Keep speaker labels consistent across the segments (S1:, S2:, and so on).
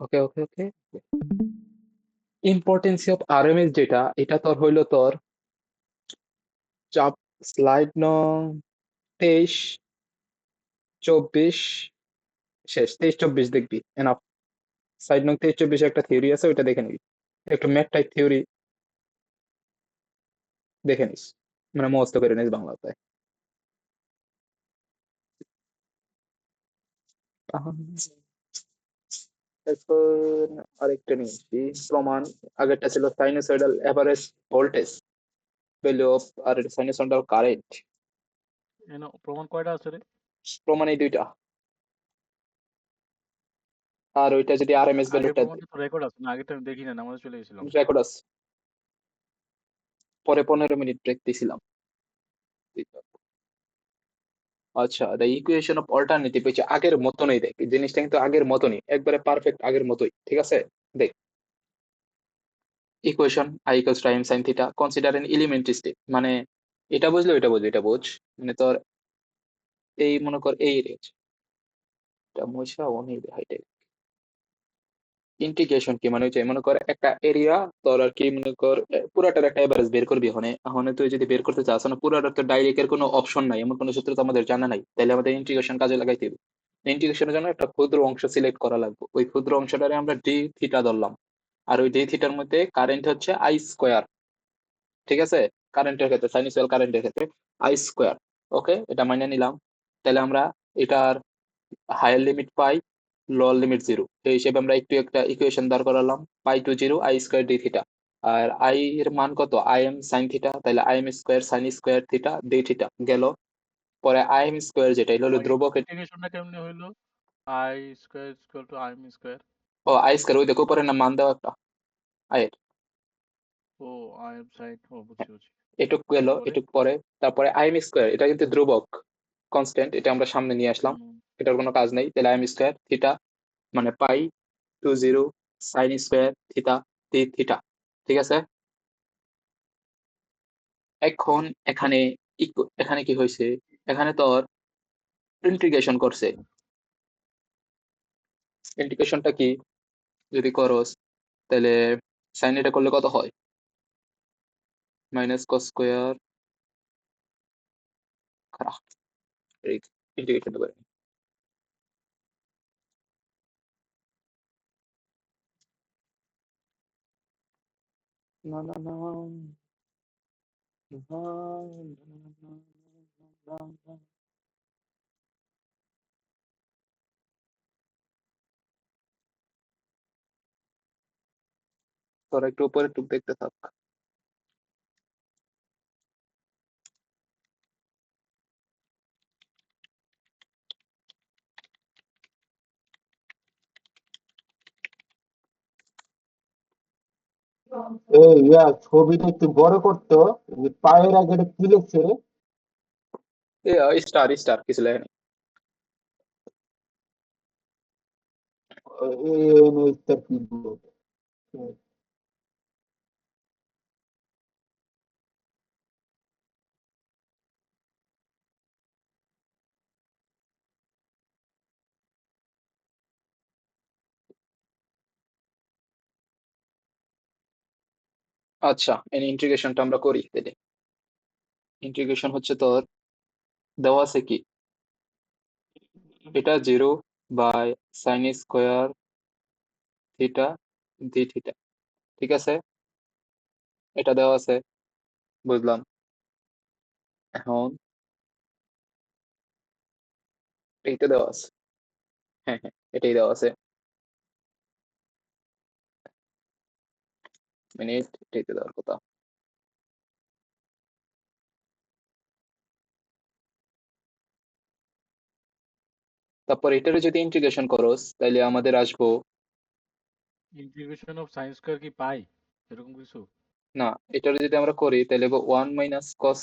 S1: Okay okay okay. Importance of RMS যেটা, এটা তোর হইলো তোর চাপ, স্লাইড নং 23, 24, শেষ 23, 24 দেখবি এনাফ। সাইড নং 23, 24 একটা থিওরি আছে, ওইটা দেখে নিবি। একটু ম্যাথ টাইপ থিওরি দেখে নিস, মানে মুখস্থ করে নিস বাংলাতে। তারপর আরেকটা নিয়েছি প্রমাণ। আগেরটা ছিল sinusoidal average voltage, value of, আর সাইনোসয়েডাল কারেন্ট।
S2: প্রমাণ কয়টা আছে রে?
S1: প্রমাণ এই দুইটা। আর ওইটা যদি আরএমএস
S2: আগের
S1: ভ্যালুটা
S2: প্রমাণটা তো রেকর্ড আছে না? আগেরটা আমি দেখি না, আমাদের চলে গেছিলাম।
S1: রেকর্ড আছে, পরে 15 মিনিট ব্রেক দিছিলাম। আচ্ছা, দ্য ইকুয়েশন অফ অল্টারনেটিভ হচ্ছে আগের মতনই, দেখ জিনিসটা কিন্তু আগের মতনই, একবারে পারফেক্ট আগের মতোই, ঠিক আছে? দেখ, equation I equals to M sine theta consider an elementary step, মানে এটা বুঝলো, এটা বুঝ, এটা বুঝ। মানে তোর এই মনে কর এই রেঞ্জ, এটা মুছা অনেক হাইটে। ইন্টিগ্রেশন কি মানে হচ্ছে, মনে কর একটা এরিয়া তোর আর কি, মনে কর পুরাটার একটা এভারেজ বের করবি। ওখানে ওখানে তুই যদি বের করতে চাস, না পুরাটার তো ডাইরেক্ট এর কোনো অপশন নাই, এমন কোনো সূত্র তো আমাদের জানা নাই, তাহলে আমাদের ইন্টিগ্রেশন কাজে লাগাইতে হবে। ইন্টিগ্রেশনের জন্য একটা ক্ষুদ্র অংশ সিলেক্ট করা লাগবে, ওই ক্ষুদ্র অংশটারে আমরা ডি থিটা ধরলাম। আর ওই ডি থিটার মধ্যে কারেন্ট হচ্ছে আই স্কোয়ার, ঠিক আছে? কারেন্টের ক্ষেত্রে, সাইনুসুয়াল কারেন্টের ক্ষেত্রে আই স্কোয়ার। ওকে, এটা মাইনে নিলাম। তাহলে আমরা এটার higher limit pi, lower limit zero, এই হিসেবে আমরা একটু একটা ইকুয়েশন দাঁড় করালাম, pi to zero I square d theta. আর আই এর মান কত, আই এম সাইন থিটা, তাহলে I M square sine square theta D theta গেল। পরে আই এম স্কোয়ার যেটা, এটা হলো ধ্রুবক।
S2: ইন্টিগ্রেশনটা কেমনে হইলো? I square equal to I M square.
S1: ও আই স্কোয়ার, ওই দেখো উপরে না মান দেওয়া একটা আয়ের,
S2: ও আই এম সাইন, ও বুঝছি বুঝছি।
S1: এটুক গেল,
S2: তারপরে
S1: এটুক পরে। তারপরে আই এম স্কোয়ার, এটা কিন্তু ধ্রুবক কনস্ট্যান্ট, এটা আমরা সামনে নিয়ে আসলাম,
S2: হুম,
S1: এটার কোনো কাজ নেই। তাহলে আই এম স্কোয়ার থিটা মানে pi to zero sine square theta D theta, ঠিক আছে? এখন এখানে এখানে কি হয়েছে, এখানে তোর ইন্টিগ্রেশন করছে। ইন্টিগ্রেশনটা কি যদি করস, তাহলে সাইন এটা করলে কত হয়, মাইনাস কস স্কোয়ার, খারাপ, ইন্টিগ্রেশনটা করে নিই। না না না না, তোরা একটু উপরে টুক দেখতে থাক।
S3: এই ছবিটা একটু বড় করতো। এই পায়ের আগে এটা কি লিখছে রে?
S1: এ স্টার স্টার কিছু লেখা নেই।
S3: এইটা কি বলবো?
S1: আচ্ছা, এই ইন্টিগ্রেশনটা আমরা করি তাহলে। ইন্টিগ্রেশন হচ্ছে তোর দেওয়া আছে কি, এটা zero by sine square theta D theta, ঠিক আছে? এটা দেওয়া আছে, বুঝলাম। এখন এইটা দেওয়া আছে, হ্যাঁ হ্যাঁ এটাই দেওয়া আছে, মিনিট, এটাইতে দেওয়ার কথা। তারপর এটারে যদি ইন্টিগ্রেশন করস, তাইলে আমাদের আসবো,
S2: ইন্টিগ্রেশন অফ সাইন স্কোয়ার কি পাই এরকম কিছু?
S1: না এটারে যদি আমরা করি তাহলে one minus cos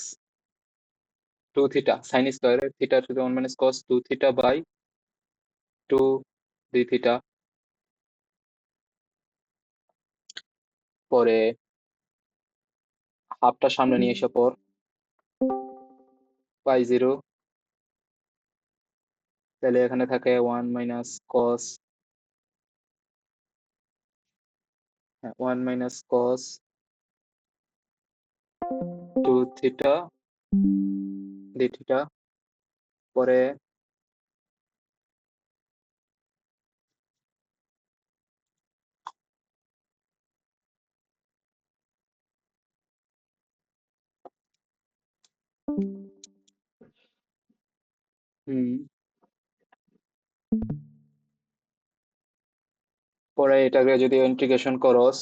S1: two theta sine square থিটার যদি one minus cos two theta by two D theta, পরে হাফটা সামনে নিয়ে এসে পর পাই জিরো, তাহলে এখানে থাকে ওয়ান মাইনাস কস হ্যাঁ 1 minus cos 2 theta D theta, পরে হুম পরে এটাকে যদি ইন্টিগ্রেশন করস,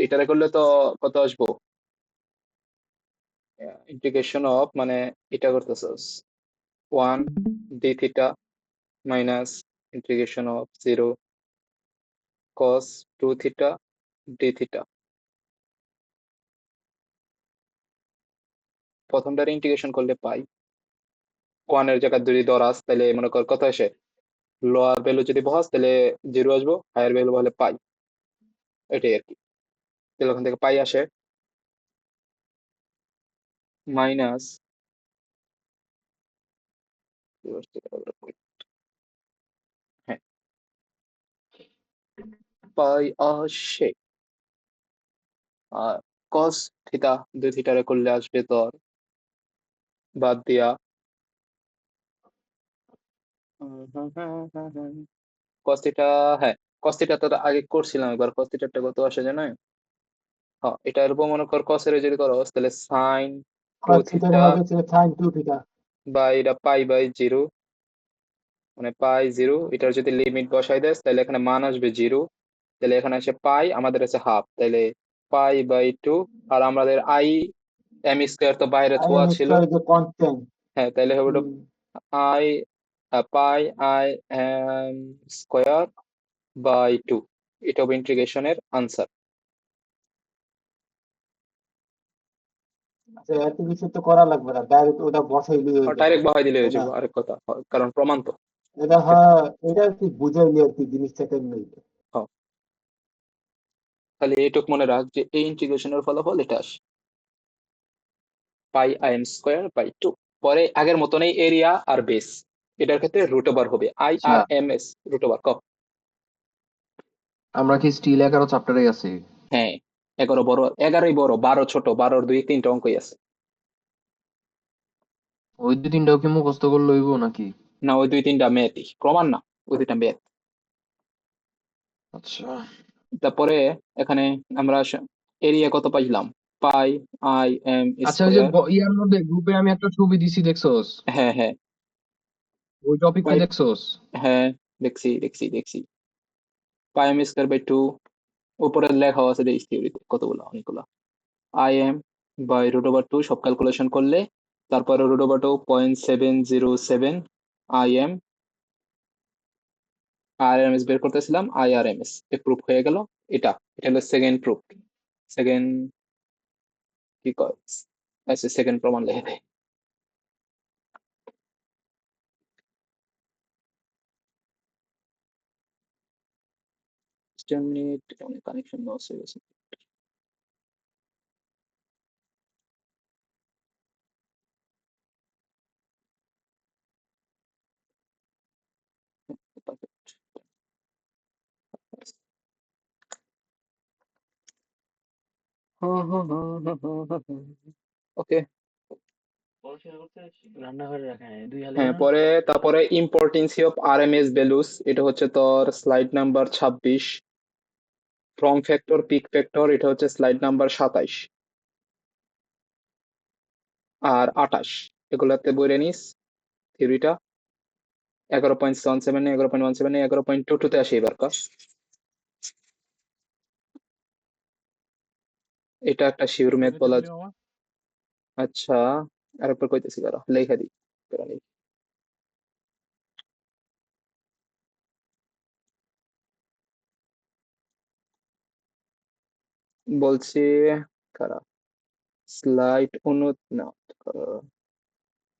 S1: এটারে করলে তো কত আসবো? ইন্টিগ্রেশন অফ মানে এটা করতেছস 1 d theta minus integration of 0 cos 2 theta D theta. প্রথমটার ইন্টিগ্রেশন করলে পাই 1 এর জায়গায় যদি ধরাস তাহলে মনে কর কত আসে, লোয়ার ভ্যালু যদি বহাস তাহলে 0 আসবো, হায়ার ভ্যালু হলে পাই, এটাই আর কি। তাহলে ওখান থেকে পাই আসে মাইনাস, হ্যাঁ পাই আসে, আর কস থিটা 2 থিটারে করলে আসবে তোর বাদ দিয়া কস থিটা, হ্যাঁ কস থিটা তো আগে করছিলাম একবার, কস থিটাটা কত আসে জানো? হ্যাঁ এটার উপর মনে কর কসের যদি করো তাহলে সাইন 2
S3: cos থিটার
S1: থিটা
S3: হবে sin 2 থিটা।
S1: বা এটা পাই বাই 0, মানে পাই 0, এটার যদি লিমিট বসাই দেয় তাহলে এখানে মান আসবে 0, তাহলে এখানে আসে পাই, আমাদের আছে হাফ, তাহলে পাই বাই 2। আর আমাদের আই এম স্কোয়ার তো বাইরে
S3: i
S1: থোয়া
S3: m
S1: ছিল,
S3: স্কয়ার যে কনস্ট্যান্ট।
S1: হ্যাঁ তাহলে হবে ওটা I pi I M square by 2, এটা হবে ইন্টিগ্রেশনের আনসার।
S3: আচ্ছা, এত কিছু তো করা লাগবে না, ডাইরেক্ট ওটা বসাইলেই হয়ে যাবে,
S1: ডাইরেক্ট বহাই দিলে
S3: তাই
S1: হয়ে
S3: না?
S1: যাবো, আরেক কথা হয়, কারণ প্রমাণ তো।
S3: এটা হয়, এটা আর কি বুঝাইলে আর কি জিনিসটা কেমনি।
S1: হ্যাঁ, তাহলে এইটুক মনে রাখ যে এই ইন্টিগ্রেশনের ফলাফল এটা আসে পাই আই এম স্কোয়ার বাই 2। পরে আগের মতনই এরিয়া আর বেস, এটার ক্ষেত্রে রুট ওভার হবে আই
S4: আচ্ছা,
S1: R M S root over কম।
S4: আমরা কি স্টিল 11 চ্যাপ্টারে আছি?
S1: হ্যাঁ 11 বড়, 11ই বড়, 12 ছোট, 12-র 2-3টা অঙ্কই আছে।
S4: ওই 2-3টাও কি মুখস্থ করলে হইব নাকি?
S1: না ওই 2-3টা ম্যাথই, প্রমাণ না, ওই 2টা ম্যাথ।
S4: আচ্ছা,
S1: তারপরে এখানে আমরা এরিয়া কত পাইলাম, পাই আই এম
S4: আচ্ছা, ওই যে
S1: স্কোয়ার।
S4: ইয়ার মধ্যে গ্রুপে আমি একটা ছবি দিছি, দেখছোস?
S1: হ্যাঁ হ্যাঁ
S4: ওই টপিকটা
S1: পাই,
S4: দেখছোস?
S1: হ্যাঁ দেখছি দেখছি দেখছি। পাই এম স্কোয়ার বাই 2, উপরে লেখা আছে যে থিওরিতে কতগুলো, অনেকগুলো। I M by root over 2 সব ক্যালকুলেশন করলে, তারপরে root over 2.707 I M, R M S বের করতেছিলাম, I R M S proof হয়ে গেল। এটা এটা হলো সেকেন্ড প্রুফ, সেকেন্ড কি কয়, আচ্ছা সেকেন্ড প্রমাণ লিখে দেয়। মিনিট কানেকশন লস হয়ে গেছে। ওকে,
S2: রান্নাঘরে রাখা হয় দুই হালি
S1: হ্যাঁ
S2: না।
S1: পরে তারপরে importancy of R M S values, এটা হচ্ছে তোর slide number 26। Form factor peak factor এটা হচ্ছে স্লাইড নাম্বার 27 আর 28, এগুলাতে বইরে নিস থিওরিটা। 11.17, 11.17, 11.22 আসে এবার কাজ। এটা একটা শিওর ম্যাথ
S2: কইতে
S1: বলা
S2: বলি মামা।
S1: আচ্ছা আরেকবার কইতেছি, দাঁড়া লেখা দিই। প্যারা নেই। বলছি কারা, স্লাইড না,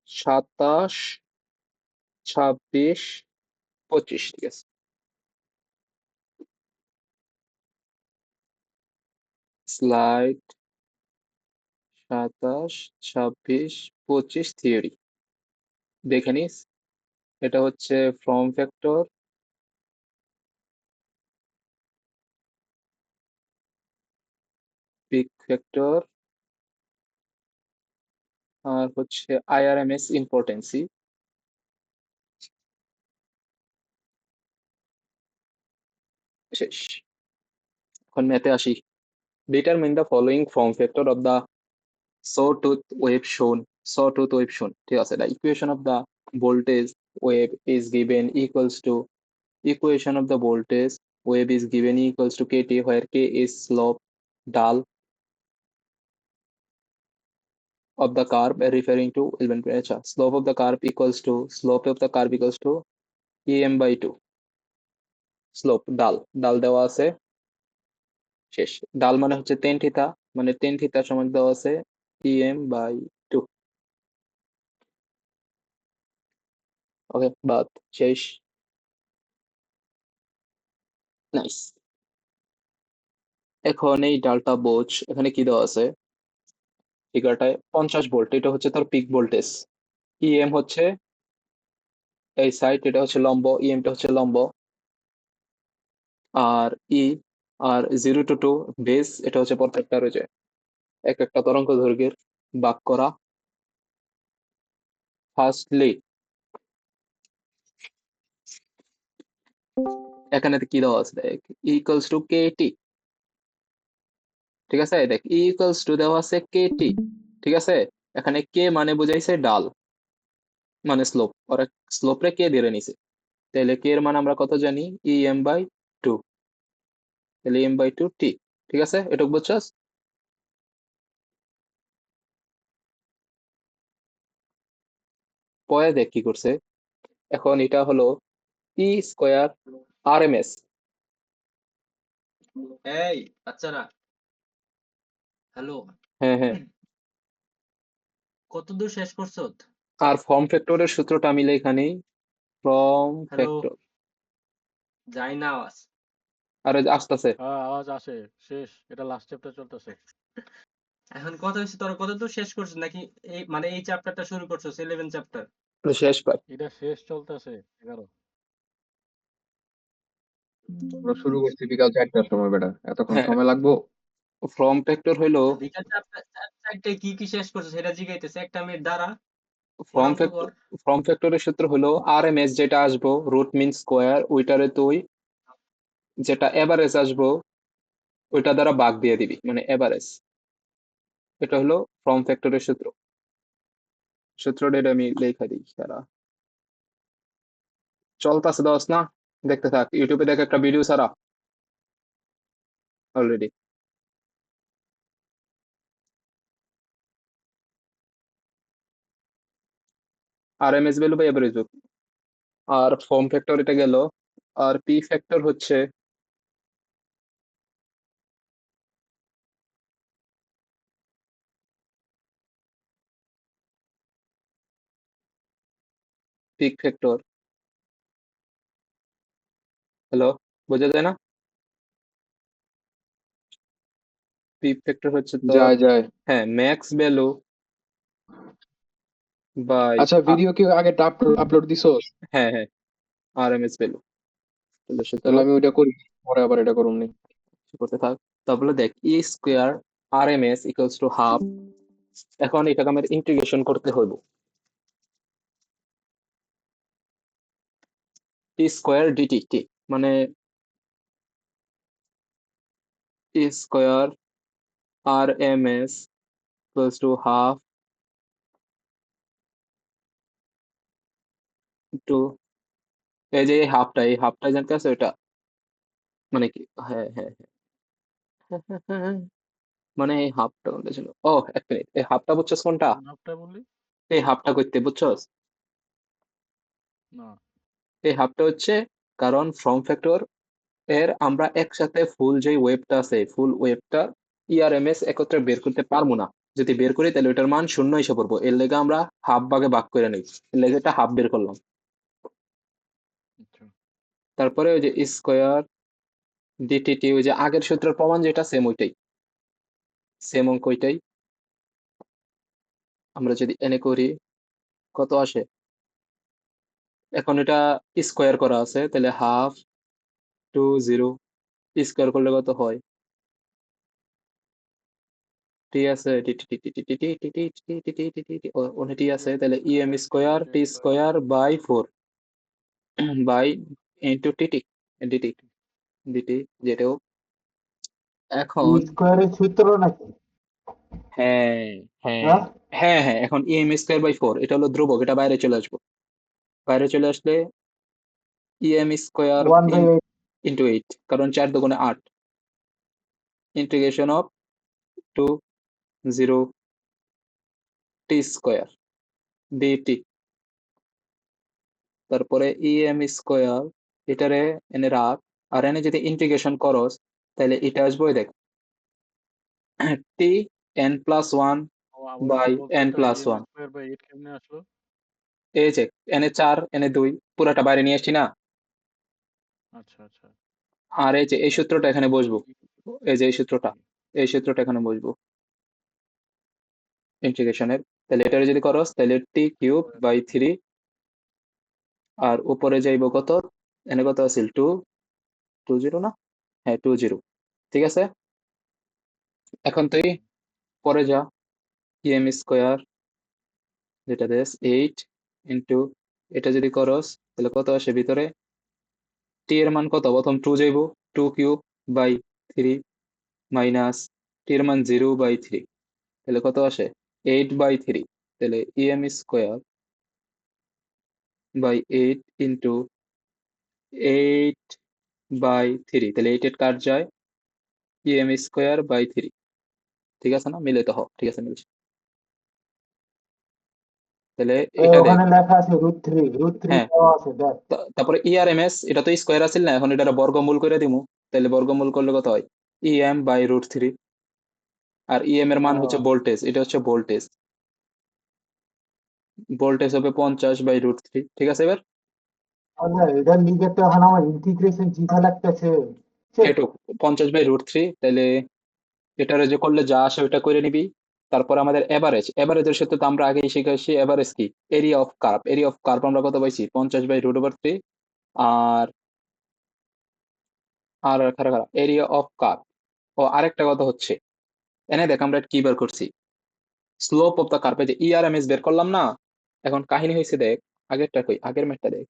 S1: 27, 26, 25, ঠিক আছে। স্লাইড 27, 26, 25 থিওরি দেখে নিস। এটা হচ্ছে ফর্ম ফ্যাক্টর, ফ্যাক্টর আর হচ্ছে আইআরএমএস ইম্পর্টেন্সি। শেষ। এখন ম্যাথে আসি। Determine the following form factor of the sawtooth wave shown. Sawtooth wave shown, ঠিক আছে। The equation of the voltage wave is given equals to equation of the voltage wave is given equals to kt, where k is slope dull of the curve referring to element acha. Slope of the curve equals to em by 2. Slope ডাল দেওয়া আছে। শেষ। ডাল মানে হচ্ছে tan theta, মানে tan theta সমান দেওয়া আছে em by 2। ওকে, বাদ। শেষ। নাইস। এখন এই ডালটা বোঝ, এখানে কি দেওয়া আছে ফিগারটায় 50 ভোল্ট, এটা হচ্ছে তার পিক ভোল্টেজ। ইএম হচ্ছে এই সাইড, এটা হচ্ছে লম্ব, ইএমটা হচ্ছে লম্ব। আর ই আর 0 to 2 বেস, এটা হচ্ছে প্রত্যেকটা রয়েছে এক একটা তরঙ্গ দৈর্ঘ্যের ভাগ করা। ফার্স্টলি এখানে কি দেওয়া আছে দেখ, ইকুয়ালস টু কেটি, ঠিক আছে। দেখ ইকুয়ালস টু দেওয়া আছে কেটি, ঠিক আছে। এখানে কে মানে বুঝাইছে ডাল, মানে স্লোপ, ওরা স্লোপ রে কে দিয়ে নিছে। তাহলে কে এর মান আমরা কত জানি, em by 2। তাহলে em by 2 টি, ঠিক আছে। এটুকু বুঝছস। পরে দেখ কি করছে। এখন এটা হলো ই স্কোয়ার আর এম এস।
S4: এই বাচ্চারা, হ্যালো,
S1: হ্যাঁ হ্যাঁ।
S4: কতদূর শেষ করছো?
S1: আর ফর্ম ফ্যাক্টরের সূত্রটা মিলে এখানে ফর্ম
S4: হ্যালো,
S1: ফ্যাক্টর।
S4: যাই না আওয়াজ।
S1: আরে আসতেছে।
S2: হ্যাঁ আওয়াজ আসে। শেষ, এটা লাস্ট চ্যাপ্টার চলতেছে।
S4: এখন কথা হচ্ছে তোরা কতদূর শেষ করছো, নাকি এই মানে এই চ্যাপ্টারটা শুরু করছো, 11 চ্যাপ্টার?
S1: শেষ পাই।
S2: এটা শেষ চলতেছে 11।
S4: আমরা শুরু করছি বিকাল 4টার সময়, বেটা এতক্ষণ
S1: হ্যাঁ,
S4: সময় লাগবো?
S1: ফর্ম ফ্যাক্টর হলো
S4: তো বিকাল 4টায় কি কি শেষ করছো সেটা জিজ্ঞাইতেছে, একটা মিনিট দাঁড়া,
S1: ফর্ম
S4: প্রণাম তো
S1: ফ্যাক্টর।
S4: কর।
S1: ফর্ম ফ্যাক্টরের সূত্র হলো আর এম এস, যেটা আসবো রুট মিন স্কোয়ার, ওইটারে তুই যেটা এভারেজ আসবো ওইটা দ্বারা ভাগ দিয়ে দিবি, মানে এভারেজ। এটা হলো ফর্ম ফ্যাক্টরের সূত্র। সূত্রটা এটা আমি লেখা দিই, সারা চলতেছে দশ না, দেখতে থাক। ইউটিউবে দেখ একটা ভিডিও সারা অলরেডি। R M S value by average, আর ফর্ম ফ্যাক্টর এটা গেল। আর পি ফ্যাক্টর হচ্ছে পিক ফ্যাক্টর। হ্যালো, বোঝা যায় না? পি ফ্যাক্টর হচ্ছে তোর,
S4: যায় যায়।
S1: হ্যাঁ, ম্যাক্স ভ্যালু বাই,
S4: আচ্ছা, ভিডিও কি আগে আপলোড দিছোস?
S1: হ্যাঁ হ্যাঁ, আর এম এস ভ্যালু। তাহলে সূত্র
S4: তাহলে আমি ওইটা করি, পরে আবার এটা করুম নি।
S1: করতে থাক। তারপরে দেখ E square R M S equals to half. এখন এটাকে আমার ইন্টিগ্রেশন করতে হইব। টি স্কোয়ার ডিটি টি, মানে t square R M S equals to half two, এই যে এই হাফটা জানতে আছে ওইটা মানে কি। হ্যাঁ হ্যাঁ হ্যাঁ, মানে এই হাফটা কোনটা ছিল, ও এক মিনিট, এই হাফটা বুঝছস কোনটা?
S2: কোন হাফটা বললি?
S1: এই হাফটা করতে বুঝছস,
S2: না।
S1: এই হাফটা হচ্ছে কারণ ফর্ম ফ্যাক্টর এর আমরা একসাথে ফুল যে ওয়েবটা আছে, ফুল ওয়েবটা ইআরএমএস একত্রে বের করতে পারবো না। যদি বের করি তাহলে ওইটার মান শূন্য এসে পড়বো, এর লেগে আমরা হাফ ভাগে ভাগ করে নিই, এর লেগে এটা হাফ বের করলাম।
S2: আচ্ছা।
S1: তারপরে ওই যে স্কোয়ার ডিটিটি, ওই যে আগের সূত্রের প্রমাণ যেটা সেম ওইটাই, সেম অঙ্ক ওইটাই। আমরা যদি এনে করি কত আসে, এখন এটা স্কোয়ার করা আছে, তাহলে হাফ টু জিরো, স্কোয়ার করলে কত হয়, টি আছে ওখানে টি আছে, তাহলে EM square t square by 4 by into tt dt dt যেটাও।
S3: টি
S1: এখন
S3: স্কোয়ারের সূত্র নাকি?
S1: হ্যাঁ হ্যাঁ
S3: হ্যাঁ,
S1: হ্যাঁ এখন ইএম স্কোয়ার বাই 4 এটা হলো ধ্রুবক, এটা বাইরে চলে আসবো। বাইরে চলে আসলে ইএম স্কোয়ার
S3: 1/8।
S1: ইন্টু 8, কারণ 4 দুগুণে 8, integration of 2 0 t square dt. তারপরে ইএম স্কোয়ার এটারে এনে রাখ, আর এনে যদি ইন্টিগ্রেশন করস তাহলে এটা আসবো, এই দেখ টি এন প্লাস ওয়ান
S2: আবার
S1: বাই
S2: একটু বলতো
S1: এন
S2: এটা
S1: plus
S2: E
S1: M.
S2: Square by 8 কেমনে আসলো?
S1: এই যে এনে 4 এনে 2 পুরাটা বাইরে নিয়ে আসছি না,
S2: আচ্ছা আচ্ছা।
S1: আর এই যে এই সূত্রটা এখানে বসবো, এই যে এই সূত্রটা,
S2: হুম,
S1: এই সূত্রটা এখানে বসবো ইন্টিগ্রেশনের। তাহলে এটারে যদি করস তাহলে টি কিউব বাই 3, আর উপরে যাইব কত, এনে কত আছিল 2 0 না, হ্যাঁ 2 0, ঠিক আছে। এখন তুই
S2: হুম,
S1: পরে যা, ইএম স্কোয়ার যেটা দেশ 8 ইন্টু, এটা যদি করস তাহলে কত আসে ভিতরে, টি এর মান কত, প্রথম 2 যাইব, 2 কিউব বাই 3 মাইনাস টি এর মান 0/3, তাহলে কত আসে 8/3। তাহলে ইএম স্কোয়ার বাই 8 ইন্টু 8/3, তাহলে 8 কাট যায়, ইএম স্কোয়ার বাই 3, ঠিক আছে না, মিলে তো ঠিক আছে মিলছে। তাহলে
S3: এই
S1: এটা দেখ,
S3: ওখানে লেখা আছে √3
S1: হ্যাঁ
S3: দেওয়া আছে দেখ।
S1: তারপরে ইআরএমএস এটা তো স্কোয়ার আছিল না, এখন এটা বর্গমূল করে দিমু, তাহলে বর্গমূল করলে কত হয়, ইএম বাই √3, আর ইএম এর মান হচ্ছে
S3: আহ,
S1: ভোল্টেজ, এটা হচ্ছে ভোল্টেজ, ভোল্টেজ হবে 50/√3, ঠিক আছে। এবার
S3: আচ্ছা, এটা লিখে তো এখন আমার ইন্টিগ্রেশন চিঠা লাগতেছে।
S1: এটু 50/√3, তাহলে এটারে যে করলে যা আসে ওইটা করে নিবি। তারপর আমাদের এভারেজ, এভারেজের সাথে তো আমরা আগেই শিখেছি, এভারেজ কি, area of curve, area of curve আমরা কত পাইছি 50/√3। আর আর খারা খারা এরিয়া অফ কার্ভ, ও আরেকটা কথা হচ্ছে, এনে দেখ আমরা কি বের করছি, স্লোপ অফ দ্য কার্ভ, যে ইআরএমএস বের করলাম না। এখন কাহিনী হয়েছে দেখ, আগেরটা কই, আগের ম্যাথটা দেখ,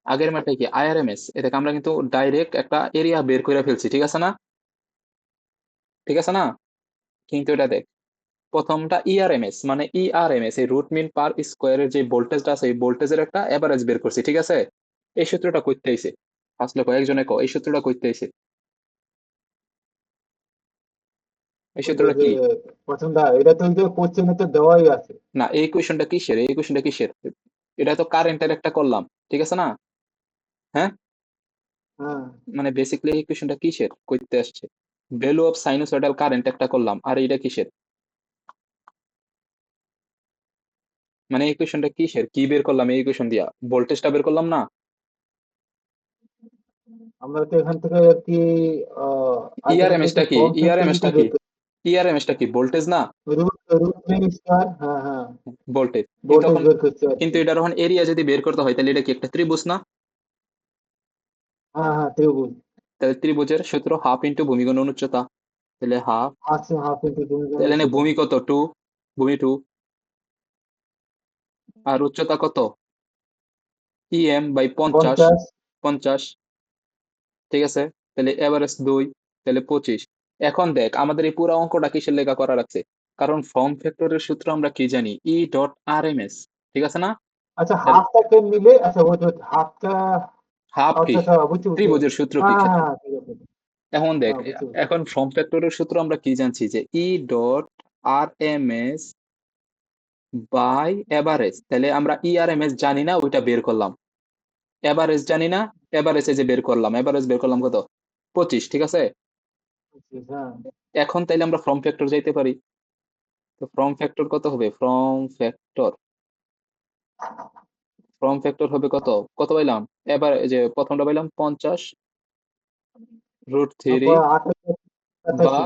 S1: আগের ম্যাথটা কি আইআরএমএস, এ দেখ আমরা কিন্তু ডাইরেক্ট একটা এরিয়া বের করে ফেলছি, ঠিক আছে না, ঠিক আছে না, কিন্তু এটা দেখ প্রথমটা ইআরএমএস, মানে ইআরএমএস এই রুট মিন পার স্কোয়ারের যে ভোল্টেজটা আছে এই ভোল্টেজের একটা এভারেজ বের করছি, ঠিক আছে। এই সূত্রটা কইতে আইছে, আসলে কয়েকজনে কো এই সূত্রটা কইতে আইছে, এই
S3: ওই যে
S1: সূত্রটা
S3: যে
S1: কি,
S3: পছন্দ, এটা তো ওই যে কোশ্চেনে তো দেওয়াই আছে।
S1: না এই কোয়েশনটা কিসের, এই কোয়েশনটা কিসের, এটা তো কারেন্টের একটা করলাম, ঠিক আছে না, হ্যাঁ,
S3: হ্যাঁ,
S1: মানে বেসিক্যালি এই কোয়েশনটা কিসের কইতে আসছে, ভ্যালু অফ সাইনোসয়েডাল কারেন্ট একটা করলাম, আর এটা কিসের, মানে এই কোয়েশনটা কিসের, কি বের করলাম এই কোয়েশন দিয়া, ভোল্টেজটা বের করলাম না।
S3: আমরা তো এখান থেকে আর কি আহ আগে
S1: ইআরএমএস
S3: থেকে
S1: টা কি,
S3: ফর্ম
S1: ইআরএমএস
S3: ফ্যাক্টরিটি
S1: টা কি,
S3: বের করি।
S1: ইআরএমএস টা কি ভোল্টেজ না,
S3: √3 স্কয়ার, হ্যাঁ হ্যাঁ,
S1: ভোল্টেজ, কিন্তু
S3: ভোল্টেজ
S1: এখন,
S3: বের করছি আর
S1: কিন্তু
S3: কি।
S1: এটার এখন এরিয়া যদি বের করতে হয় তাহলে এটা কি একটা ত্রিভুজ না,
S3: হ্যাঁ হ্যাঁ, ত্রিভুজ।
S1: তাহলে ত্রিভুজের সূত্র হাফ ইন্টু ভূমি গুণন উচ্চতা, তাহলে হাফ,
S3: আছে হাফ ইন্টু তুমি
S1: তাহলে এনে
S3: জানো।
S1: ভূমি কত 2, ভূমি 2, আর উচ্চতা কত, বাই 50,
S3: 50।
S1: 50, ঠিক আছে। তাহলে এভারেজ 2, তাহলে 25। এখন দেখ আমাদের এই পুরো অঙ্কটা কিসের লেখা করা রাখছে, কারণ ফর্ম ফ্যাক্টরের সূত্র আমরা কি জানি, ই.আর.এম.এস, ঠিক আছে না।
S3: আচ্ছা,
S1: তাহলে
S3: হাফটা কেন নিলে? আচ্ছা, ওই হাফটা।
S1: হাফ কি,
S3: আচ্ছা আচ্ছা, বুঝছি বুঝছি।
S1: ত্রিভুজের সূত্র কি
S3: হ্যাঁ হ্যাঁ
S1: ক্ষেত্র,
S3: হ্যাঁ, ঠিক আছে।
S1: এখন দেখ,
S3: হ্যাঁ, বুঝছি বুঝছি।
S1: এখন ফর্ম ফ্যাক্টরের সূত্র আমরা কি জানছি, যে ই.আর.এম.এস বাই এভারেজ, তাহলে আমরা ই.আর.এম.এস জানি না, ওইটা বের করলাম, এভারেজ জানি না, এভারেজ যে বের করলাম, এভারেজ বের করলাম কত 25, ঠিক আছে।
S3: বুঝছি, হ্যাঁ।
S1: এখন তাইলে আমরা ফর্ম ফ্যাক্টর যাইতে পারি, তো ফর্ম ফ্যাক্টর কত হবে, ফর্ম ফ্যাক্টর হবে কত, কত পাইলাম, এবার এই যে প্রথমটা পাইলাম 50√3
S3: তারপর 88
S1: বা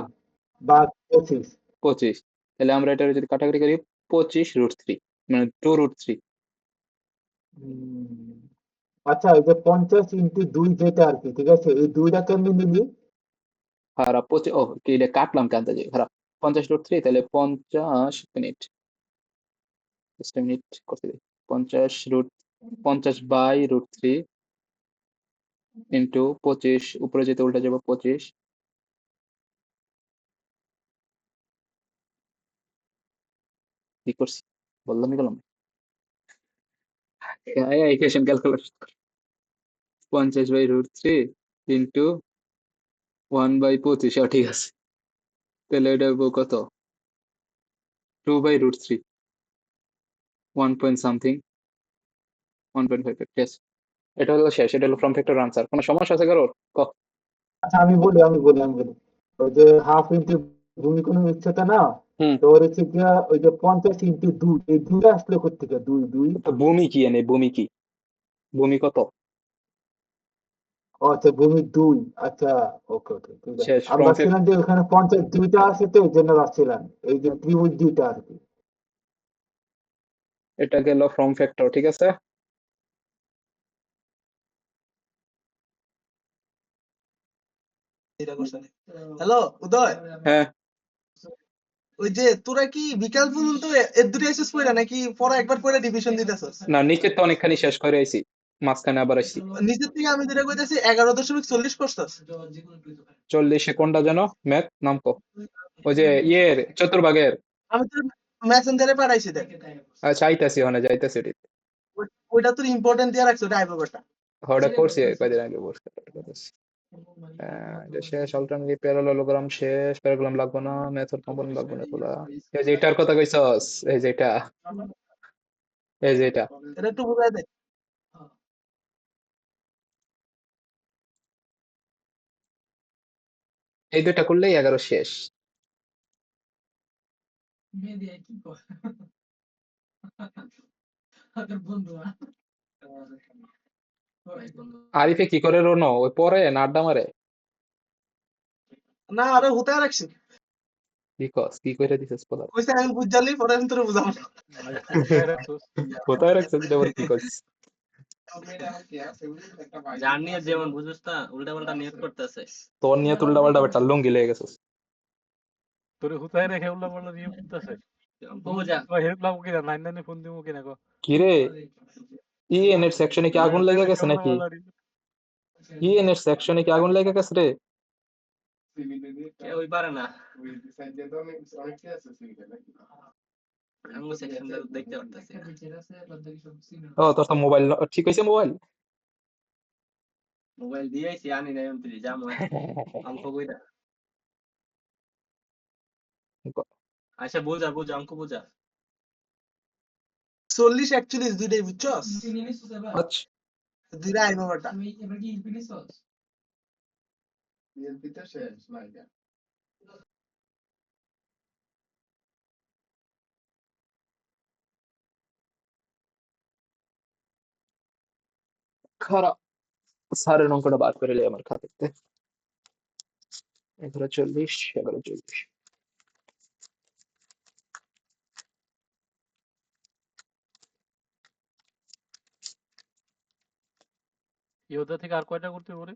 S3: বা 25।
S1: 25, তাহলে আমরা এটা যদি কাটাকাটি করি 25√3, মানে 2√3,
S3: হুম, আচ্ছা, এই যে 50 × 2 যেটা আর কি, ঠিক আছে, এই দুইটা কেমনি নিবি?
S1: হারা 25, ও কি এটা কাটলাম কেন যে হারা 50√3 তাহলে 50 মিনিট, জাস্ট মিনিট করতে দিই। 50/√3 ইন্টু 25, উপরে যেতে উল্টা যাবো 25, কি করছি বললামই গেলাম। ইকুয়েশন ক্যালকুলেশন 50/√3 ইন্টু 1/25, ঠিক আছে। তাহলে এটা হবো কত, 2/√3, 1 পয়েন্ট সামথিং, 1.5, ঠিক আছে। এটা হলো শেষ, এটা হলো ফর্ম ফ্যাক্টর আনসার। কোনো সমস্যা আছে কারোর?
S3: আচ্ছা আমি বলি ওই যে হাফ ইন্টু ভূমি কোণ উচ্চতা না,
S1: হুম।
S3: তো ওর হচ্ছে গিয়া ওই যে 50 × 2, এই দুইটা আসলে কোথেকে? দুই
S1: তো ভূমি কি এনে, ভূমি কি, ভূমি কত?
S3: ও আচ্ছা, ভূমি 2। আচ্ছা, ওকে ওকে, ঠিক আছে।
S1: শেষ
S3: আমি
S1: ফর্ম
S3: ভাবছিলাম যে ওখানে 52টা আছে, তো এই জন্য ভাবছিলাম এই যে ত্রিভুজ দুইটা আর কি।
S1: এটা গেল ফর্ম ফ্যাক্টর, ঠিক আছে।
S5: হ্যালো উদয়,
S1: হ্যাঁ,
S5: ওই যে তোরা কি বিকাল পর্যন্ত এর দুটো এসএস পড়া নাকি পড়া একবার পড়ে ডিভিশন দিতেছস?
S1: না নিচের তো অনেকখানি শেষ করে আইছি, মাঝখানে আবার আসছি।
S5: নিচের থেকে আমি যেটা কইতাছি 11.40 করছস।
S1: 40 কোনটা যেন, ম্যাথ নাম কো, ওই যে ইয়ের চতুর্ভাগের।
S5: আমি তোর মেসেঞ্জারে পাঠাইছি দেখ।
S1: আচ্ছা আইতাছি, ওখানে যাইতাছি।
S5: ওইটা তোর ইম্পর্টেন্ট দিয়ে রাখছো, ওটা আইবো বেটা।
S1: ওটা করছি কয়দিন আগে, বসে করতেছি। এটা শেষ, অল্টারনেটিভ প্যারালেলোগ্রাম শেষ, প্যারাগ্রাম লাগবে না, মেথড কম্পোনেন্ট লাগবে না তোলা। এই যে এটার কথা কইছস, এই যে এটা, এই যে এটা।
S5: এটা একটু বুঝাই দে।
S1: এই দুইটা করলেই 11 শেষ। আরিফে কি করে রোনো, ওই পরে না আড্ডা মারে?
S5: না আরে হুতায় রাখছি।
S1: কি কস, কি করে দিছিস পোলা?
S5: কইছে আমি বুঝজালি পরে আমি তোরে বুঝাবো।
S2: কোথায় রাখছোস?
S1: কোথায় রাখছিস এটা, আবার কি কইছিস?
S4: যার নিয়ে যেমন বুঝছ না, উল্টা পাল্টা নিয়ত করতেছে।
S1: তোর নিয়ে তুলটা পাল্টা বেটা লুঙ্গি লেগে গেছিস।
S2: তোরে হুতায় রেখে উল্লা পাল্লা নিয়ে করতেছে।
S4: বুঝা
S2: হেল্প লাগবো কিনা, 99 ফোন দিবো কিনা কো?
S1: কি রে, ইএন এর সেকশনে কি আগুন লেগে গেছে
S2: উল্লা
S1: নাকি?
S2: পাল্লা নিয়ে-
S1: ইএন এর সেকশনে কি আগুন লেগে গেছে রে?
S4: ওই পারে না, আমি সেকশনটা দেখতে পারতেছি না।
S1: ও তোর তো মোবাইল ঠিক হয়েছে, মোবাইল।
S4: মোবাইল দিয়েছি, আনি নাই অন্তরি যা অঙ্ক কইরা। আচ্ছা বুঝা বুঝা, অঙ্ক বুঝা।
S5: 40 41 দুইটাই বুঝছস?
S1: আচ্ছা,
S5: দুইটা আইবো বেটা।
S1: খারাপ। স্যারের অঙ্কটা বার করে নিয়ে আমার খাতাতে। 11:40, 11:40।
S2: ইয়োদা থেকে আর কয়টা করতে পারে?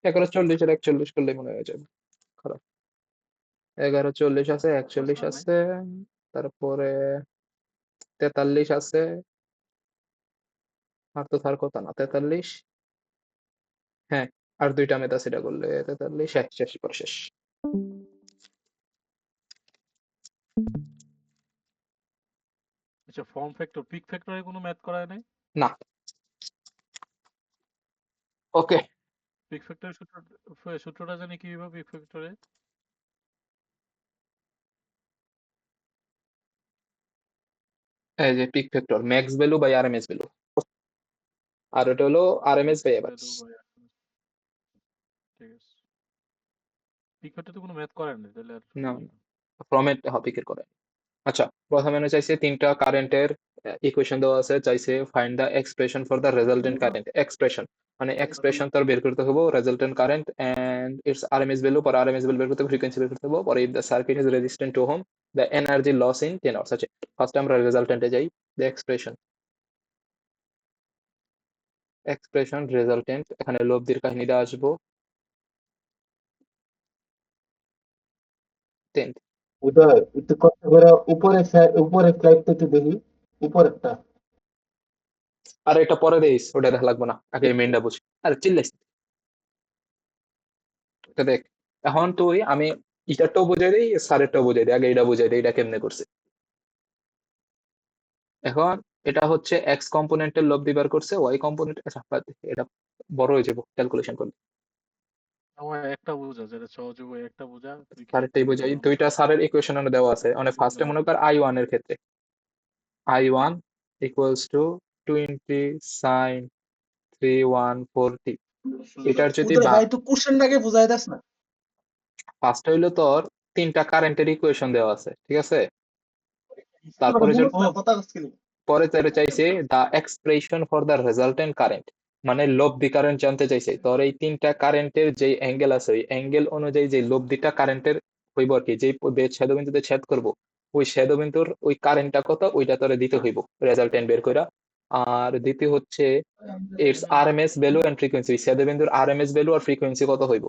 S1: 11:40 আর 41 করলে মনে হয়ে যাবে। খারাপ। 11:40 আছে, 41
S2: সমস্যা নাই।
S1: আছে, তারপরে 43 আছে। আর তো তার কথা না, 43। হ্যাঁ, আর দুইটা মেথ আছে, এটা করলে 43, শেষ শেষ পরে শেষ।
S2: আচ্ছা, ফর্ম ফ্যাক্টর, পিক ফ্যাক্টরে কোনো ম্যাথ করায় নাই?
S1: না। ওকে,
S2: পিক ফ্যাক্টরের সূত্রটা জানি কিভাবে পিক ফ্যাক্টরে?
S1: এই যে peak factor max value by RMS value, আর এটা হলো আরএমএস বাই এভারেজ।
S2: ঠিক আছে। পিক ফ্যাক্টরে তো কোনো ম্যাথ করায় নাই, তাহলে আর
S1: না, ফর্মেট পিকের করে। আচ্ছা, প্রথমে চাইছে তিনটা কারেন্টের ইকুয়েশন দেওয়া আছে, চাইছে find the expression for the resultant current. Expression মানে এক্সপ্রেশন তার বের করতে হবে resultant current and it's RMS value. পর আরএমএস ভ্যালু বের করতে হবে, ফ্রিকোয়েন্সি বের করতে হবে। পরে if the circuit is resistant to home, the energy loss in 10 hours. আচ্ছা, ফার্স্ট আমরা রেজাল্টেন্টে যাই। দ্য এক্সপ্রেশন, এক্সপ্রেশন রেজাল্টেন্ট, এখানে লব্ধির কাহিনীটা আসবো 10
S3: উদয় একটু কষ্ট করে উপরের স্লাইডটা একটু দেখি, উপরেরটা।
S1: আর এটা পরে দেখিস, ওটা দেখা লাগবে না, আগে মেইনটা বুঝ। আরে চিল্লাইস না। এটা দেখ, এখন তুই আমি ইটারটাও বুঝাই দিই, স্যারেরটাও বুঝাই দিই, আগে এটা বুঝাই দিই এটা কেমনে করছে। এখন এটা হচ্ছে এক্স কম্পোনেন্টের লব্ধি বার করছে, ওয়াই কম্পোনেন্ট, আচ্ছা বাদ দে, এটা বড় হয়ে যাবো ক্যালকুলেশন করলে।
S2: আমার একটা বোঝা, যেটা সহজ হবে একটা বোঝা, তুই
S1: স্যারেরটাই
S2: ক্যালকুলেট
S1: বুঝাই,
S2: করো।
S1: দুইটা স্যারের ইকুয়েশন দেওয়া আছে। মানে ফার্স্টে মনে কর আই ওয়ান এর ক্ষেত্রে I1 equals to 20 sin 3140। এটার যদি
S5: উদয় ভাই একটু কোশ্চেনটাকে বুঝাই দাস না।
S1: ফার্স্ট হইলো তোর তিনটা কারেন্টের ইকুয়েশন দেওয়া আছে, ঠিক আছে। তারপরে যে
S5: বলছ না কথা কইছিস।
S1: পরে তারা চাইছে the expression for the resultant current, মানে লব্ধি কারেন্ট জানতে চাইছে। তোর এই তিনটা কারেন্টের যে অ্যাঙ্গেল আছে, ওই অ্যাঙ্গেল অনুযায়ী যে লব্ধিটা কারেন্টের হইব আর কি, যে ছেদবিন্দুতে ছেদ করব, ওই ছেদবিন্দুর ওই কারেন্টটা কত ওইটা তোরে দিতে হইব রেজাল্টেন্ট বের কইরা। আর দ্বিতীয় হচ্ছে it's RMS value and frequency, ছেদবিন্দুর আরএমএস ভ্যালু আর ফ্রিকোয়েন্সি কত হইব।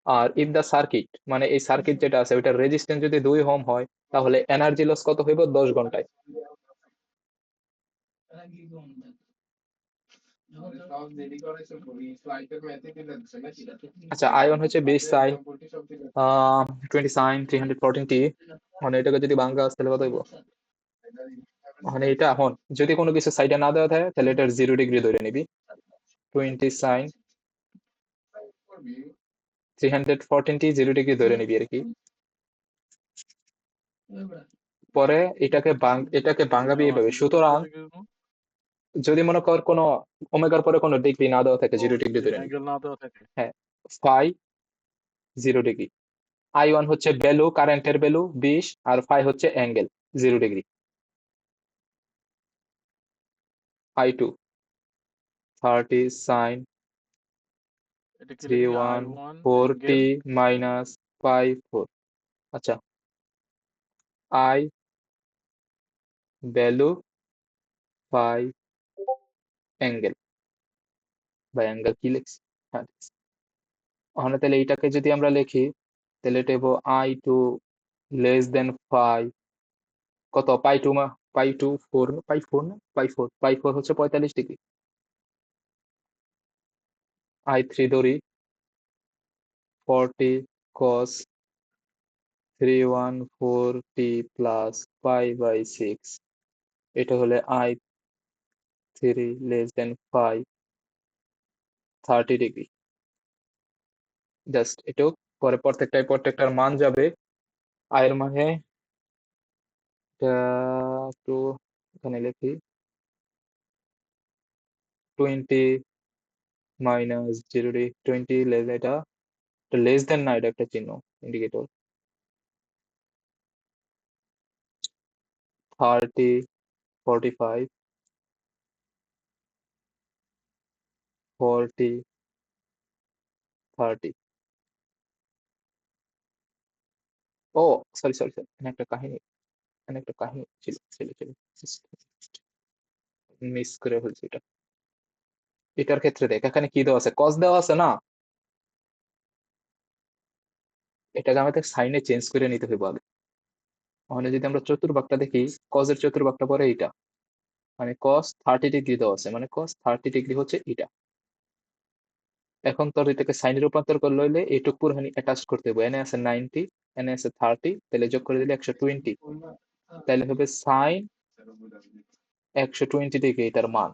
S1: আর ইফ দা সার্কিট, মানে এই সার্কিট যেটা আছে ওইটার রেজিস্ট্যান্স যদি 2 ওহম হয়, তাহলে এনার্জি লস কত হইব 10 ঘন্টায়। আচ্ছা আয়ন হচ্ছে 20 সাইন 20 সাইন 314 টি, মানে এটাকে যদি ভাঙা তাহলে কত হইব। মানে এটা এখন যদি কোনো কিছু সাইডে না দেওয়া থাকে তাহলে এটার 0 ডিগ্রি ধরে নিবি। 20 সাইন 314 টি 0 ডিগ্রি ধরে নিবি আর কি। পরে এটাকে ভাঙাবি এভাবে। সুতরাং যদি মনে কর কোনো ওমেগার পরে কোনো ডিগ্রি না দেওয়া থাকে 0 ডিগ্রি ধরে নিবি।
S2: অ্যাঙ্গেল না দেওয়া থাকে।
S1: হ্যাঁ, ফাই 0 ডিগ্রি। I1 হচ্ছে ভ্যালু, কারেন্টের ভ্যালু 20, আর ফাই হচ্ছে অ্যাঙ্গেল 0 ডিগ্রি। I2 30 সাইন
S2: এটা কি লিখবি? I1 অ্যাঙ্গেল
S1: 3140 মাইনাস পাই 4। আচ্ছা, I ভ্যালু ফাই অ্যাঙ্গেল, বা অ্যাঙ্গেল কি লিখছি, হ্যাঁ লিখছি। ওখানে তাহলে এইটাকে যদি আমরা লিখি তাহলে এটা হবো I2 লেস দেন ফাই কত, পাই টু পাই টু ফোর, পাই ফোর না পাই ফোর হচ্ছে 45 ডিগ্রি। I3 ধরি 40 cos 314t plus pi by 6, এটা হলে I3 less than phi 30 degree. Just এটাও পরে প্রত্যেকটার মান যাবে। আয়ের মানে একটু এখানে লিখি 20 মাইনাস 0 ডিগ্রি, 20 লেস, এটা লেস দেন না, এটা একটা চিহ্ন ইন্ডিকেটর। 30 45 40 30। ও সরি সরি সরি, এখানে একটা কাহিনী ছিল ছিল ছিল মিস করে ফেলছি এটা। এটার ক্ষেত্রে দেখ এখানে কি দেওয়া আছে, কস দেওয়া আছে না, এটাকে আমাদের সাইনে চেঞ্জ করে নিতে হবে আগে। মানে যদি আমরা চতুর্ভাগটা দেখি, কজের চতুর্ভাগটা পরে এইটা, মানে কস 30 ডিগ্রি দেওয়া আছে, মানে কস 30 ডিগ্রি হচ্ছে এটা। এখন তোর এটাকে সাইনে রূপান্তর করে লইলে এইটুক পুরোখানি অ্যাটাচ করতে হবে। এনে আছে 90, এনে আছে 30, তাহলে যোগ করে দিলে 120, তাহলে হবে সাইন 120 ডিগ্রি এটার মান,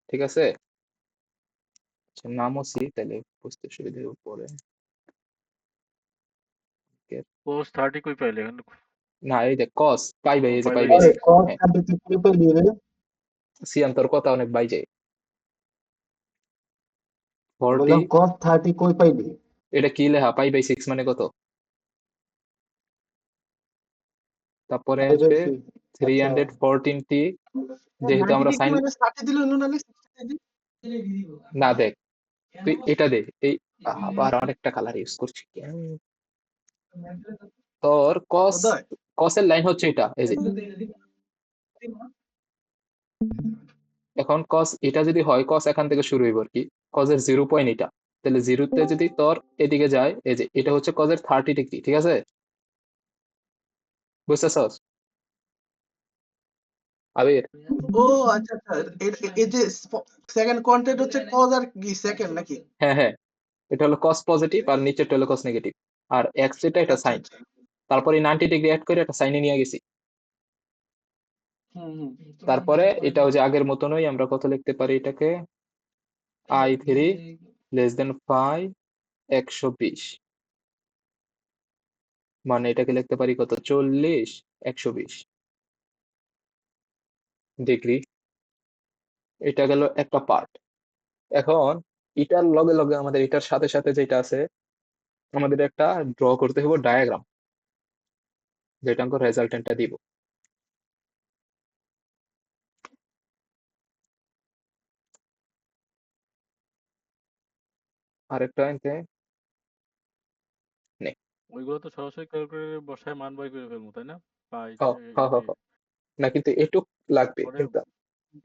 S1: ঠিক আছে। আচ্ছা নামও সি, তাহলে বুঝতে সুবিধা হবে পরে।
S2: cos 30 কই পাইলে এখানে?
S1: না এই দেখ কস পাই বাই, এই যে
S2: পাই
S1: পাই
S2: বাই
S1: বাই
S3: আরে
S1: 6,
S3: কস
S1: হ্যাঁ
S3: 30 কই পাইলি রে?
S1: সিয়ান্তর কথা অনেক বাই যায়। 40,
S3: বললাম কস 30 কই পাইলি?
S1: এটা কি লেখা, পাই বাই 6 মানে কত, তারপরে
S3: পাই বাই
S1: আসবে
S3: 6। আচ্ছা
S1: 314t, যেহেতু
S5: 90
S1: আমরা
S5: ডিগ্রি
S1: সাইন,
S5: মানে 60 দিলে হলো না 60 ডিগ্রি।
S1: না দেখ তুই এটা দে, এই আবার অনেকটা কালার ইউজ করছি কেন। তোর
S5: উদয়
S1: কসের লাইন হচ্ছে এটা, এই যে এখন কস এটা যদি হয়, কস এখান থেকে শুরু হইব আর কি, কজের 0 পয়েন্ট এটা, তাহলে জিরোতে যদি তোর এদিকে যায়, এই যে এটা হচ্ছে কজের 30 ডিগ্রি, ঠিক আছে। বুঝতেছস আবির?
S5: ও আচ্ছা আচ্ছা, এই যে সেকেন্ড কোয়ান্টেট হচ্ছে কজ আর কি সেকেন্ড নাকি?
S1: হ্যাঁ হ্যাঁ, এটা হলো কস পজিটিভ আর নিচেরটা হলো কস নেগেটিভ, আর এক্স যেটা এটা
S5: আচ্ছা
S1: সাইন।
S5: আচ্ছা।
S1: তারপরে 90 ডিগ্রি অ্যাড করে একটা সাইনে নিয়ে গেছি।
S5: হুম হুম।
S1: তারপরে এটা ওই যে আগের মতনই আমরা কত লিখতে পারি এটাকে, i3 লেস দেন 5 120, মানে এটাকে লিখতে পারি কত 40 120 ডিগ্রি। এটা গেল একটা পার্ট। এখন এটার লগে লগে আমাদের এটার সাথে সাথে যেটা আছে, আমাদের একটা ড্র করতে হবে ডায়াগ্রাম, যেটা আমরা রেজাল্টেন্টটা দিব। আরেকটা এনতে নে।
S2: ওইগুলো তো সরাসরি ক্যালকুলেটরে বসায় মান বাই করে ফেলবো, তাই না? পাই
S1: হ হ হ হ। না কিন্তু এটুক লাগবে,
S2: পরে
S1: কিন্তু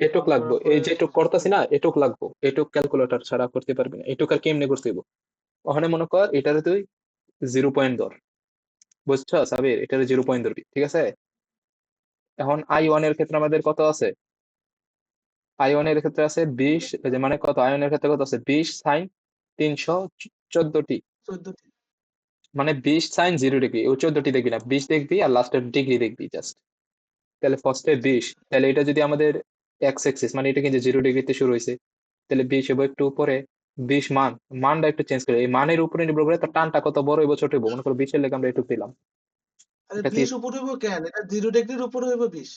S1: এটুক
S2: কাউন্ট
S1: লাগবে,
S2: করার
S1: এই
S2: পরে
S1: যে এটুক করতেছি না এটুক লাগবো, এটুক ক্যালকুলেটর ছাড়া করতে পারবি না, এটুক আর কেমনে করতে হইব। ওখানে মনে কর এটারে তুই 0 পয়েন্ট ধর, বুঝছো সাবির, এটারে 0 পয়েন্ট ধরবি, ঠিক আছে? এখন i1 এর ক্ষেত্রে আমাদের কত আছে, i1 এর ক্ষেত্রে আছে 20, এই যে মানে কত i1 এর ক্ষেত্রে কত আছে 20 সাইন 314টি,
S5: 14টি।
S1: মানে 20 সাইন 0 ডিগ্রি, ও 14টি দেখবি না, 20 দেখবি আর লাস্টের ডিগ্রি দেখবি জাস্ট। তাহলে ফার্স্টে 20, তাহলে এটা যদি আমাদের এক্স এক্সিস, মানে এটা কিন্তু 0 ডিগ্রিতে শুরু হয়েছে, তাহলে 20 হবো একটু উপরে, 20 মানটা একটু চেঞ্জ করে, এই মানের উপরে নির্ভর করে তার টানটা কত বড় হইব ছোট হইব। মনে করো 20 এর লেগে আমরা একটু দিলাম,
S5: আরে
S1: এটা
S5: 20 উপর হইব কেন? এটা 0 ডিগ্রির উপর হইব 20।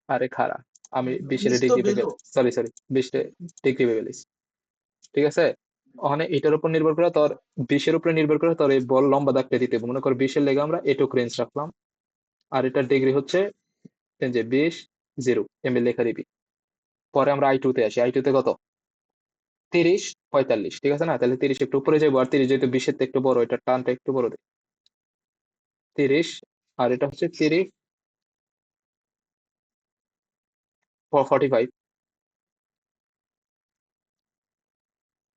S1: আরে খাড়া, আমি 20 এর
S5: 20 তো
S1: ডিগ্রি ভেবে,
S5: বেলো।
S1: সরি 20 ডিগ্রি ভেবে লিছি, ঠিক আছে? ওখানে এটার উপর নির্ভর করে তোর, 20 এর উপরে নির্ভর করে তোর এই বল লম্বা দাগটা দিতে হবে। মনে কর 20 এর লেগে আমরা এটুক রেঞ্জ রাখলাম, আর এটার ডিগ্রি হচ্ছে এই যে 20 0 এমএ লেখা দিবি। পরে আমরা আই টু তে আসি, আই টু তে কত 30 45, ঠিক আছে না? তাহলে 30 একটু উপরে যাবো, আর 30 যেহেতু 20 এর থেকে একটু বড়, এটার টানটা একটু বড় দেয় 30, আর এটা হচ্ছে 30 45।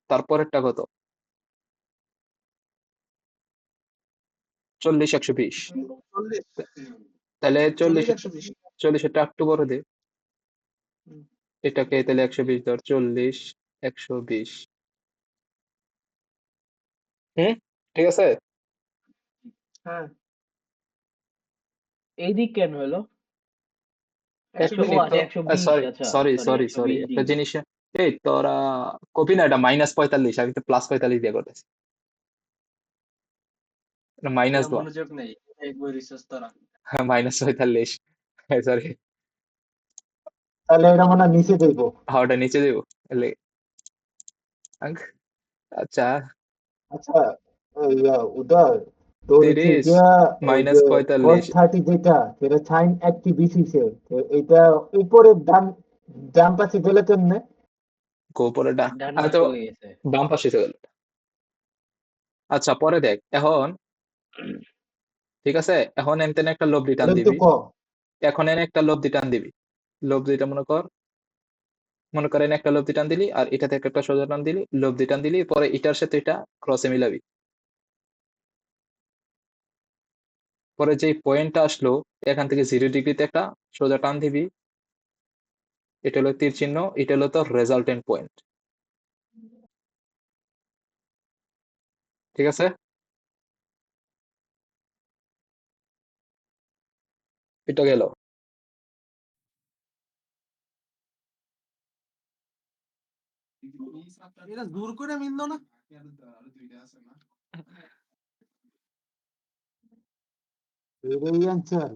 S1: তারপরেরটা কত 40 120,
S5: 40
S1: তাহলে
S5: 40
S1: 40,
S5: 120।
S1: 40 এরটা একটু বড় দে,
S5: হুম।
S1: এটাকে তাহলে 120 ধর, 40 120। হুম, ঠিক আছে।
S5: হ্যাঁ
S6: এই দিক কেন হলো?
S1: এক
S5: 120
S6: ও
S1: মিনিট তো,
S6: আচ্ছা 120,
S1: সরি
S6: আচ্ছা
S1: সরি
S6: সরি
S1: সরি সরি
S6: 120
S1: একটা
S6: ডিগ্রি।
S1: জিনিস, এই তোরা কপি না, এটা -45, আমি তো +45 দিয়ে করতেছি, এটা মাইনাস
S4: এটা
S1: দেওয়া।
S4: মনোযোগ নেই, এক বই রিসার্চ তোরা।
S1: হ্যাঁ -45, সরি।
S3: তাহলে এটা মনে হয় নিচে যাইব।
S1: হ্যাঁ ওটা নিচে দেবো, তাহলে আচ্ছা
S3: আচ্ছা, উদয়, তোর হচ্ছে
S1: 30
S3: গিয়া ওই যে cos
S1: -45,
S3: 30 যেটা, সেটা সাইন 80 বিসিসে, এটা উপরের ডান ডান পাশে গেলে কেমনে?
S1: গোপরেটা
S6: ডান
S1: আমি
S6: পাশে
S1: তো
S6: চলে গেছে।
S1: বাম পাশে চলে গেল। আচ্ছা পরে দেখ, এখন ঠিক আছে, এখন এনতেন একটা লব্ধি টান
S3: এটা তো
S1: দিবি, এখন এনে একটা লব্ধি টান দিবি, লব্ধিটা মনে করেন একটা লব্ধি টান দিলি, আর এটা থেকে একটা সোজা টান দিলি, লব্ধি টান দিলি, পরে এটার সাথে এটা ক্রসে মিলাবি, পরে যে পয়েন্টটা আসলো এখান থেকে 0 ডিগ্রিতে একটা সোজা টান দিবি, এটা হলো তীর চিহ্ন, এটা হলো তোর রেজাল্টেন্ট পয়েন্ট, ঠিক আছে? এটা গেল।
S5: এটা দূর করে মিললো না।
S3: এটাই অ্যান্সার,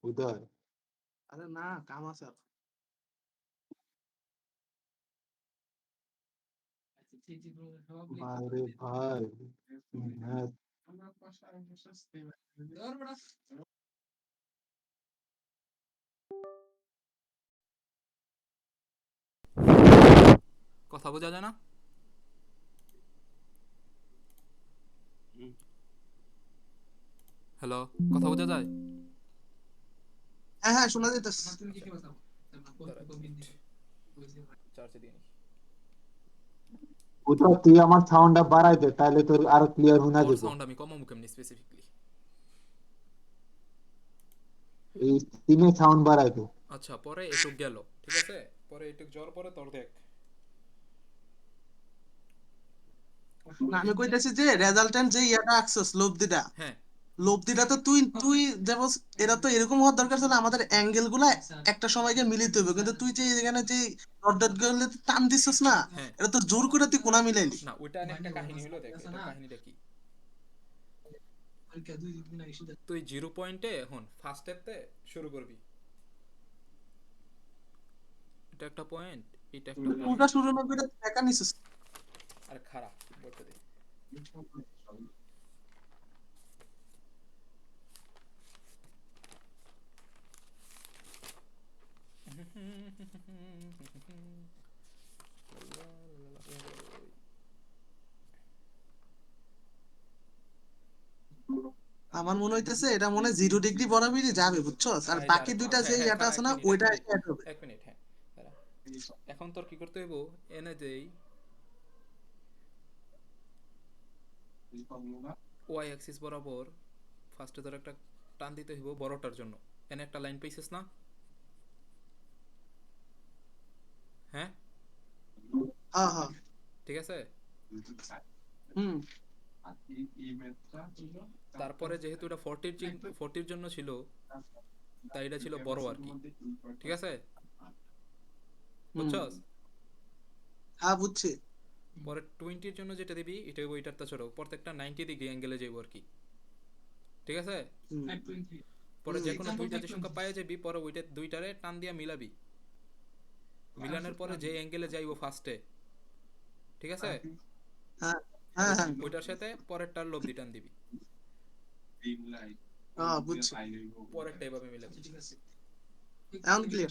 S3: উদয়।
S5: আরে না, কাম আছে আর।
S3: আরে ভাই, ম্যাথ।
S7: কথা বোঝা যায় না? হ্যালো, কথা বোঝা যায়?
S5: হ্যাঁ হ্যাঁ, শোনা যাইতেছে।
S7: চার্জে দিয়ে নি।
S3: উদয়, তুই আমার সাউন্ডটা বাড়াই দে, তাহলে তোর আরো ক্লিয়ার শোনা
S7: তোর
S3: যাবে।
S7: সাউন্ড আমি কমাবো কেমনি স্পেসিফিকলি?
S3: এই সিমে সাউন্ড বাড়াইবো।
S7: আচ্ছা পরে এটুক গেল, ঠিক আছে? পরে এটুক যাওয়ার পরে তোর দেখ
S5: না, আমি কইতাছি যে রেজাল্টেন্ট যে ইয়াটা আঁকছস লব্ধিটা,
S7: হ্যাঁ
S5: লব্ধিটা তো তুই তুই যেমন এটা তো এরকম হওয়ার দরকার ছিল আমাদের অ্যাঙ্গেল গুলা একটা সময় গিয়ে মিলিত হবে, কিন্তু তুই যে এখানে যে ডট ডট গুলো টান দিছস না,
S7: হ্যাঁ
S5: এটা তো জোর করে তুই কোনা মিলাইলি।
S7: না, ওইটা একটা কাহিনী হলো, দেখ এটার কাহিনীটা কি। তুই 0 পয়েন্টে এখন ফার্স্টেতে শুরু করবি, এটা একটা পয়েন্ট, এটা একটা
S5: পুরোটা
S7: পয়েন্ট।
S5: শুরু না করে একা নিছস।
S7: আর খারাপ বলতে দে।
S5: আমার মনে হইতেছে এটা মনে হয় 0 ডিগ্রি বরাবরই যাবে, বুঝছস? আর
S7: এই যে
S5: বাকি
S7: আরেকটা,
S5: দুইটা যে
S7: হ্যাঁ হ্যাঁ
S5: ইয়াটা
S7: খারাপ,
S5: আছে
S7: এক
S5: না
S7: মিনিট এক
S5: ওইটা
S7: মিনিট
S5: অ্যাড হবে।
S7: এক মিনিট, হ্যাঁ দাঁড়া। এখন তোর কি করতে হইব, এনে দেই ওয়াই অ্যাক্সিস বরাবর ফার্স্টে তোর একটা টান দিতে হইব বড়টার জন্য। এনে একটা লাইন পাইছিস না? হ্যাঁ
S5: হ্যাঁ হ্যাঁ।
S7: ঠিক আছে।
S5: হুম।
S7: তারপরে যেহেতু এটা 40-র জন্য ছিল, তাই এটা ছিল বড় আর কি, ঠিক আছে?
S5: হুম।
S7: বুঝছস?
S5: হ্যাঁ বুঝছি।
S7: পরে 20-র জন্য যেটা দিবি এটা ওইটারটা ছোট, প্রত্যেকটা 90 ডিগ্রি অ্যাঙ্গেলে যাইব আর কি, ঠিক আছে?
S5: হুম।
S7: পরে
S5: হুম।
S7: যে কোনো দুইটা যে সংখ্যা পায়ে যাবি, পরে ওইটা দুইটারে টান দিয়া মিলাবি, মিলানোর পরে যে অ্যাঙ্গেলে যাইব ফার্স্টে, ঠিক আছে,
S5: হ্যাঁ হ্যাঁ হ্যাঁ।
S7: ওইটার সাথে পরেরটার লব্ধি টান দিবি,
S5: হ্যাঁ বুঝছি।
S7: পরেরটা এভাবে মিলাবি।
S5: এখন ক্লিয়ার।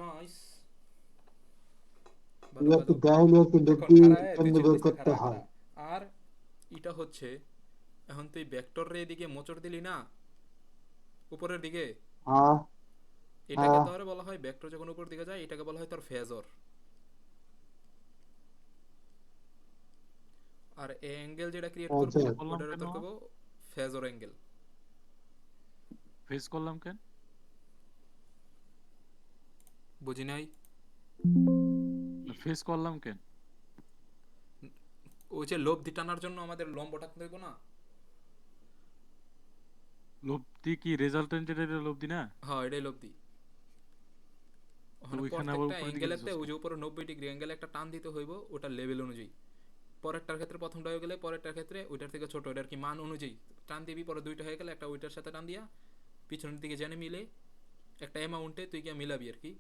S7: নাইস,
S3: তুই
S7: ভালো
S3: একটু
S7: ভালো।
S3: দেখাইলি একটু
S7: এখন
S3: লব্ধি
S7: খাড়ায় তুই
S3: কেমনে বের
S7: চিনতেছিস,
S3: করতে
S7: খাড়া
S3: হয়।
S7: খাড়া। আর এটা হচ্ছে, এখন তুই ভেক্টর রে এদিকে মোচড় দিলি না উপরের দিকে,
S3: হ্যাঁ
S7: এটাকে
S3: হ্যাঁ।
S7: ধরে বলা হয় ভেক্টর যখন উপর দিকে যায় এটাকে বলা হয় তোর ফেজর। আর এই অ্যাঙ্গেল যেটা ক্রিয়েট করব
S3: আচ্ছা।
S2: করলাম
S7: ওটারে
S2: কেন?
S7: তোর করব ফেজর অ্যাঙ্গেল।
S2: ফেস করলাম কেন?
S7: বুঝি নাই।
S2: ফেস করলাম কেন?
S7: ওই যে লব্ধি টানার জন্য আমাদের লম্ব টানতে হইব না?
S2: লব্ধি কি রেজাল্টেন্ট যেটা এটা লব্ধি না?
S7: হ্যাঁ এটাই লব্ধি।
S2: তো
S7: ওখানে
S2: ওইখানে আবার
S7: প্রত্যেকটা
S2: উপরে দিকে
S7: অ্যাঙ্গেলেতে
S2: দিছস
S7: ওই
S2: কেন?
S7: যে উপরে 90 ডিগ্রি অ্যাঙ্গেলে একটা টান দিতে হইব, ওটা লেভেল অনুযায়ী। পরেরটার ক্ষেত্রে প্রথমটা হয়ে গেলে পরেরটার ক্ষেত্রে ওইটার থেকে ছোট, ওটার কি মান অনুযায়ী টান দিবি। পরে দুইটা হয়ে গেলে একটা ওইটার সাথে টান দিয়া পিছনের দিকে জেনে মিলে একটা অ্যামাউন্টে তুই গিয়ে মিলাবি আর কি।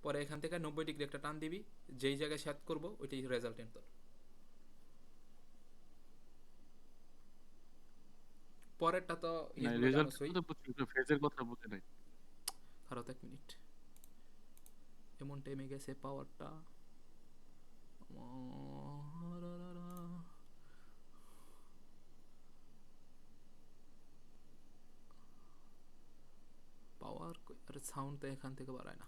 S7: পরে এখান থেকে 90 ডিগ্রি একটা টান দিবি, যেই জায়গায় সেট করবো ওইটাই রেজাল্টেন্ট তোর। পরেরটা তো
S2: না
S7: এইগুলো
S2: রেজাল্ট
S7: জানোসই।
S2: তো বুঝছি, ফেজের কথা বুঝে নাই।
S7: খারাপ, এক মিনিট, এমন টাইমে গেছে পাওয়ারটা। পাওয়ার আরে সাউন্ড তো এখান থেকে বাড়ায় না।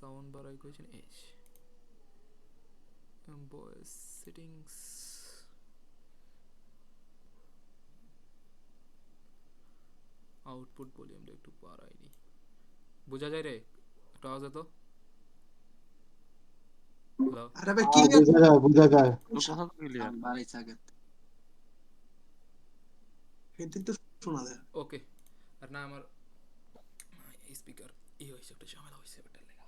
S7: সাউন্ড বাড়াই কইছেন এই ভয়েস সেটিংস, আউটপুট ভলিউমটা একটু বাড়াইনি। বোঝা যায় রে? একটু আওয়াজ তো। হ্যালো
S5: আরে ভাই
S3: হ্যাঁ
S5: ক্লিয়ার।
S3: বোঝা যায় বোঝা যায়।
S2: তোর কথা তো ক্লিয়ার।
S5: এদিক তো শোনা যায়।
S7: ওকে। আর না আমার স্পিকার হয়েছে, একটা ঝামেলা হয়েছে ওটার লেগা।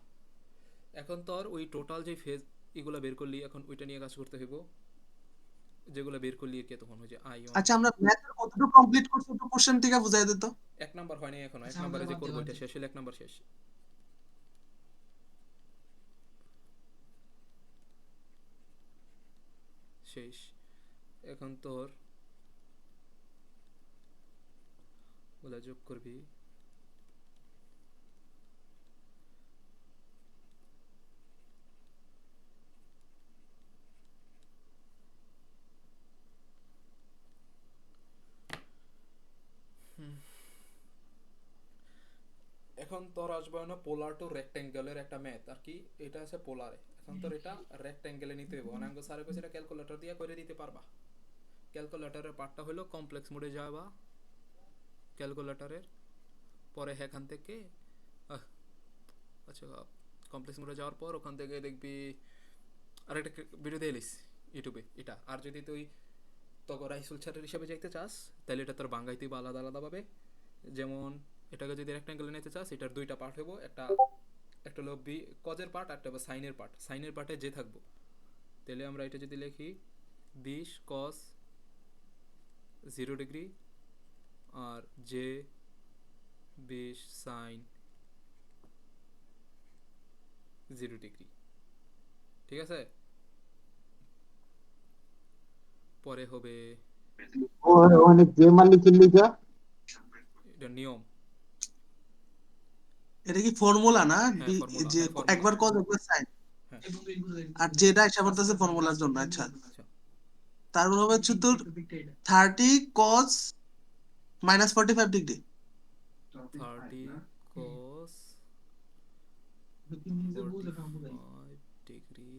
S7: এখন তোর ওই টোটাল যে ফেজ এগুলা বের করলি, এখন ওইটা নিয়ে কাজ করতে হইব। যেগুলো বের করলি আর কি তখন হয়ে যে আইন।
S5: আচ্ছা আমরা ম্যাথের কতটুকু কমপ্লিট করছি একটু কোশ্চেন থেকে বুঝাই দিত।
S7: 1 নাম্বার হয়নি এখনো, 1 নাম্বারে যে করবো এটা শেষ হলে 1 নাম্বার শেষ। শেষ। এখন তোর ওগুলা যোগ করবি। এখন তোর আসবে না পোলার টু রেক্ট্যাঙ্গেলের একটা ম্যাথ আর কি, এটা আছে পোলারে, এখন তোর এটা রেক্ট্যাঙ্গেলে নিতে হবে। অনাঙ্গ স্যারে কইছে এটা ক্যালকুলেটর দিয়ে করে দিতে পারবা। ক্যালকুলেটরের পার্টটা হলো কমপ্লেক্স মোডে যাবা ক্যালকুলেটরের, পরে এখান থেকে আহ, আচ্ছা কমপ্লেক্স মোডে যাওয়ার পর ওখান থেকে দেখবি আরেকটা ভিডিও দিয়ে লিস ইউটিউবে এটা। আর যদি তুই তখন রাইসুল ছাড়ের হিসাবে যাইতে চাস তাহলে এটা তোর বাঙ্গাইতে বা আলাদা আলাদাভাবে, যেমন এটাকে যদি রেক্ট্যাঙ্গেলে নিতে চাস এটার দুইটা পার্ট হইব, একটা একটা হলো কজের পার্ট, একটা হলো সাইনের পার্ট। সাইনের পার্টে যে থাকবো, তাহলে আমরা এটা যদি লিখি 20 কস 0 ডিগ্রি আর যে 20 সাইন 0 ডিগ্রি, ঠিক আছে? পরে হবে
S3: অনেক যে মালিক লিখা
S7: এটা নিয়ম,
S5: এটা কি ফর্মুলা না?
S7: হ্যাঁ ফর্মুলা,
S5: যে
S7: হ্যাঁ ফর্মুলা,
S5: একবার কজ একবার সাইন,
S7: হ্যাঁ
S5: আর যেটা হিসাব করতেছে ফর্মুলার জন্য। আচ্ছা,
S7: আচ্ছা।
S5: তারপর হবে হচ্ছে তোর 30 cause minus 45 degree.
S7: 30 cos 45 degree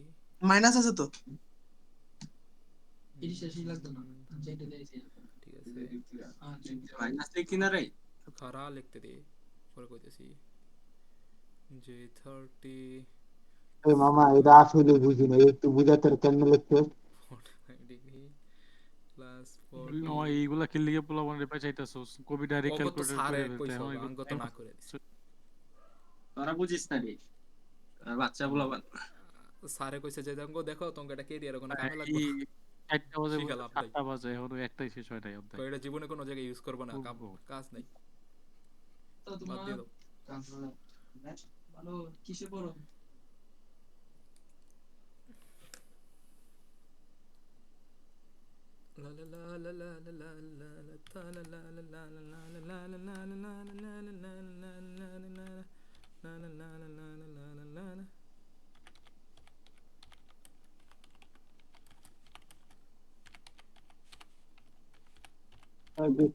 S5: minus আছে তো?
S7: ঠিক আছে,
S4: মাইনাস লিখি না রে।
S7: খারা লিখতে দে, পরে কইতেছি যে 30
S3: মামা এটা আসলে বুঝি না, একটু বুঝাতে কেমন লিখছে।
S7: 45 ডিগ্রি প্লাস
S2: এইগুলা কি লিগে পোলাপান রে পাইছাইতাছস? কবি ডাইরেক্ট
S7: অগত
S2: ক্যালকুলেটর
S7: সারে
S2: করে ফেলতে
S7: কইছো
S2: এখন
S7: আঙ্গত না করে দিছে।
S4: তোরা বুঝিস না রে, বাচ্চা পোলাপান।
S7: সারে কইছে যে দেখো তোমাকে এটা কেরিয়ার কোনো কামে লাগবে
S2: এই
S7: না,
S2: 4টা বাজে
S7: শিখা লাভ নাই।
S2: 7টা বাজে এখনো একটাই শেষ হয় নাই অধ্যায়।
S7: কই এটা জীবনে কোনো জায়গায় ইউজ করব না, কাজ নাই, বাদ দিয়ে দাও।
S6: ভালো কিসে পড়ো?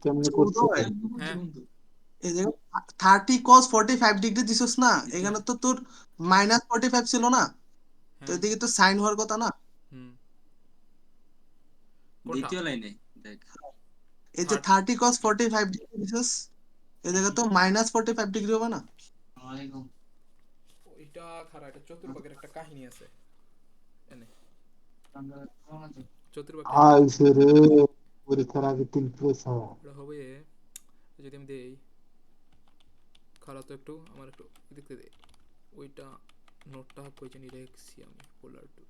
S3: কেমনে করছে
S7: হ্যাঁ
S5: এই যে 30 cos 45 ডিগ্রি দিছস না, এখানে তো তোর মাইনাস 45 ছিল না? তো
S7: হ্যাঁ
S5: এদিকে তো সাইন হওয়ার কথা না?
S7: হুম কোনটা
S4: দ্বিতীয় লাইনে দেখ,
S5: এই যে 30 cos 45 ডিগ্রি দিছস, এই জায়গা তো মাইনাস 45 ডিগ্রি হবে না?
S7: ওইটা খারাপ, এটা চতুর্ভাগের একটা কাহিনী আছে এনে, চতুর্ভাগ
S3: আইসে রে পরীক্ষার আগে 3
S7: এটা হবে যদি আমি দেই খারাপ, তো একটু আমার একটু দেখতে দে, ওইটা নোটটা কই জানি রেখেছি আমি পোলার টু।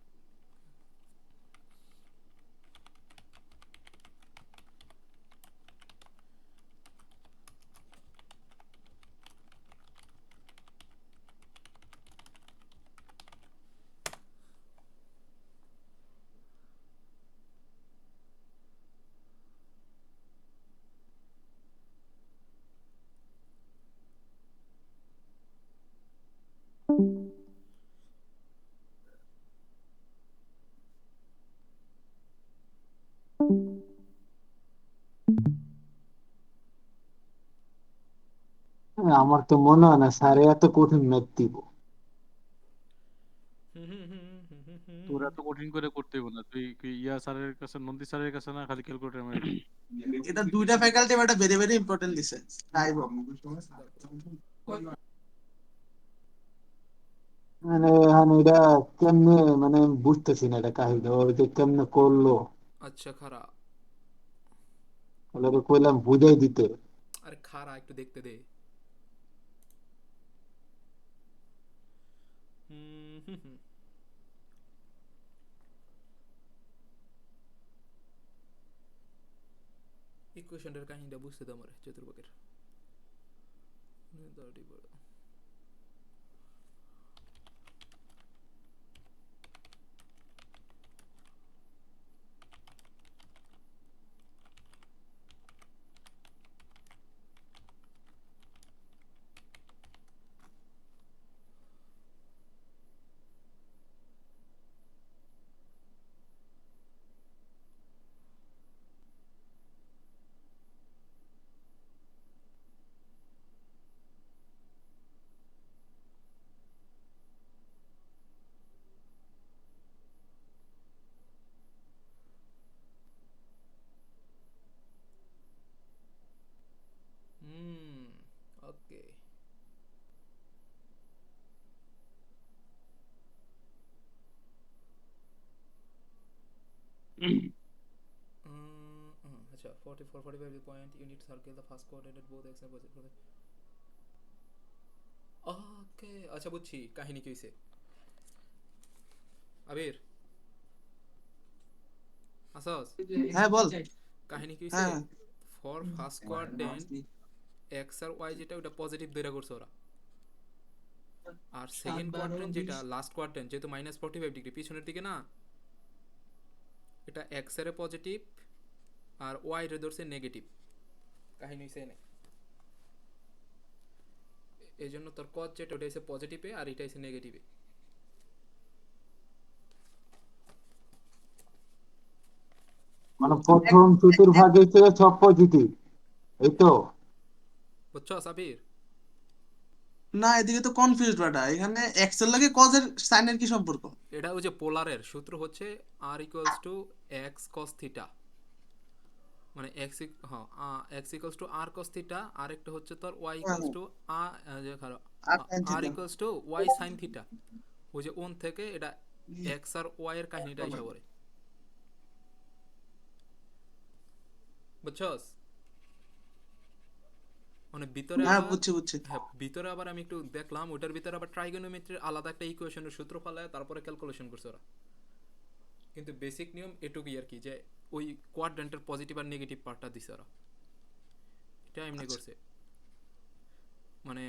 S3: আমার তো মনে হয় না স্যার এত কঠিন ম্যাথ দিব।
S2: তোর এত কঠিন করে করতে হবে না, তুই কি ইয়া স্যারের কাছে নন্দী স্যারের কাছে না খালি ক্যালকুলেটর মারি দিবি।
S5: এটা দুইটা ফ্যাকাল্টি এটা ভেরি ভেরি ইম্পর্টেন্ট দিছে। রাইবো
S3: মানে এখন এটা কেমনে, মানে আমি বুঝতেছি না এটা কাহিনী, ওই যে কেমনে করলো।
S7: আচ্ছা খারাপ,
S3: ওদেরকে কইলাম বুঝাই দিতে।
S7: আরে খারা একটু দেখতে দে। ইকুয়েশনের কাহিনীটা বুঝতে দাও আমারে চতুর্ভাগের। আচ্ছা 44 45 point unit circle the first coordinate both x and okay আচ্ছা বুঝছি কাহিনী কি হইছে আবির আসস
S5: হ্যাঁ বল।
S7: কাহিনী কি হইছে
S5: হ্যাঁ
S7: ফর ফার্স্ট কোয়াড্রেন্ট এক্স আর ওয়াই যেটা ওটা পজিটিভ ধরে করছে ওরা আর সেকেন্ড কোয়াড্রেন্ট যেটা লাস্ট কোয়াড্রেন্ট যেহেতু -45 ডিগ্রি পিছনের দিকে না এটা এক্স এর পজিটিভ আর ওয়াই এর ধরছে নেগেটিভ কাহিনী হইছে এনে এই জন্য তোর কজ যেটা ওটা হইছে পজিটিভে আর এটা হইছে নেগেটিভে
S3: মানে প্রথম চতুর্ভাগে ছিল সব পজিটিভ, এই তো।
S7: বুঝছো সাবির
S5: না, এদিকে তো কনফিউজ বাটা, এখানে এক্সেল লাগে কজের সাইনের কি সম্পর্ক?
S7: এটা ওই যে পোলারের সূত্র হচ্ছে r equals to x cos theta মানে x x equals to r cos theta আর একটা হচ্ছে তোর y equals to
S5: R sine
S7: r
S5: theta.
S7: Equals to y sin theta ওই যে ওন থেকে এটা x আর y এর কাহিনীটা আইসা পড়ে বুঝছস মানে ভিতরে
S5: হ্যাঁ
S7: আবার
S5: বুঝছি বুঝছি।
S7: হ্যাঁ ভিতরে আবার আমি একটু দেখলাম ওটার ভিতরে আবার ট্রাইগোনোমেট্রির আলাদা একটা ইকুয়েশনের সূত্র ফলায় তারপরে ক্যালকুলেশন করছে ওরা কিন্তু বেসিক নিয়ম এটুকুই আর কি যে ওই কোয়াড্রেন্টের পজিটিভ আর নেগেটিভ পার্টটা দিছে ওরা এটা এমনি করছে মানে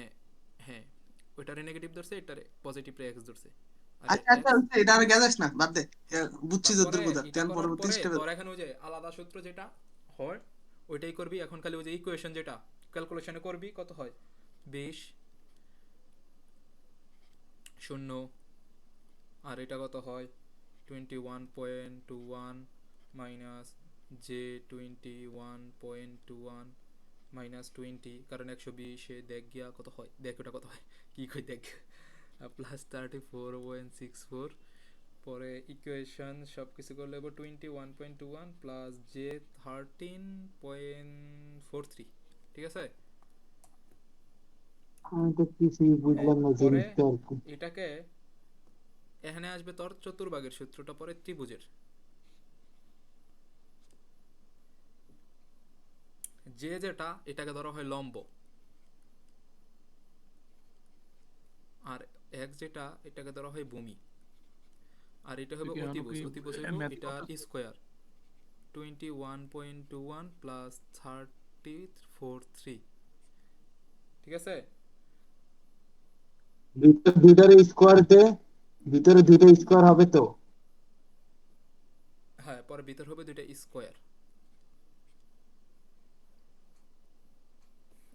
S7: হ্যাঁ ওইটারে নেগেটিভ ধরছে এটারে পজিটিভ রে এক্স ধরছে আর
S5: আচ্ছা আচ্ছা
S7: এক্স
S5: আচ্ছা, এটা আর গেছিস না, বাদ দে। বুঝছি
S7: তারপরে
S5: যদ্দূর কথা,
S7: এটা
S5: তেন
S7: করার
S5: পরবর্তী
S7: পরে
S5: স্টেপে।
S7: তোর এখন ওই যে আলাদা সূত্র যেটা হয় ওইটাই করবি এখন খালি ওই যে ইকুয়েশন যেটা ক্যালকুলেশনে করবি কত হয় 20 শূন্য আর এটা কত হয় 21.21 মাইনাস জে 21.21 মাইনাস 20 কারণ 120 এ দেখ গিয়া কত হয় দেখ ওটা কত হয় কি কই দেখ প্লাস 34.64 পরে ইকুয়েশন সব কিছু করলে এবার 21.21 প্লাস জে 13.43 ঠিক আছে
S3: আমি তো কিছুই বুঝলাম না
S7: পরে
S3: জিনিসটা আর কি।
S7: এটাকে এখানে আসবে তোর চতুর্ভাগের সূত্রটা পরে ত্রিভুজের যে যেটা এটাকে ধরা হয় লম্ব আর এক যেটা এটাকে ধরা হয় ভূমি আর এটা হবে অতিভুজ অতিভুজ হইব এটা স্কয়ার 21.21 প্লাস 30.43 ঠিক আছে
S3: দুইটার স্কোয়ার দে, ভিতরে দুইটা স্কোয়ার হবে তো।
S7: হ্যাঁ পরে ভিতর হবে দুইটা স্কয়ার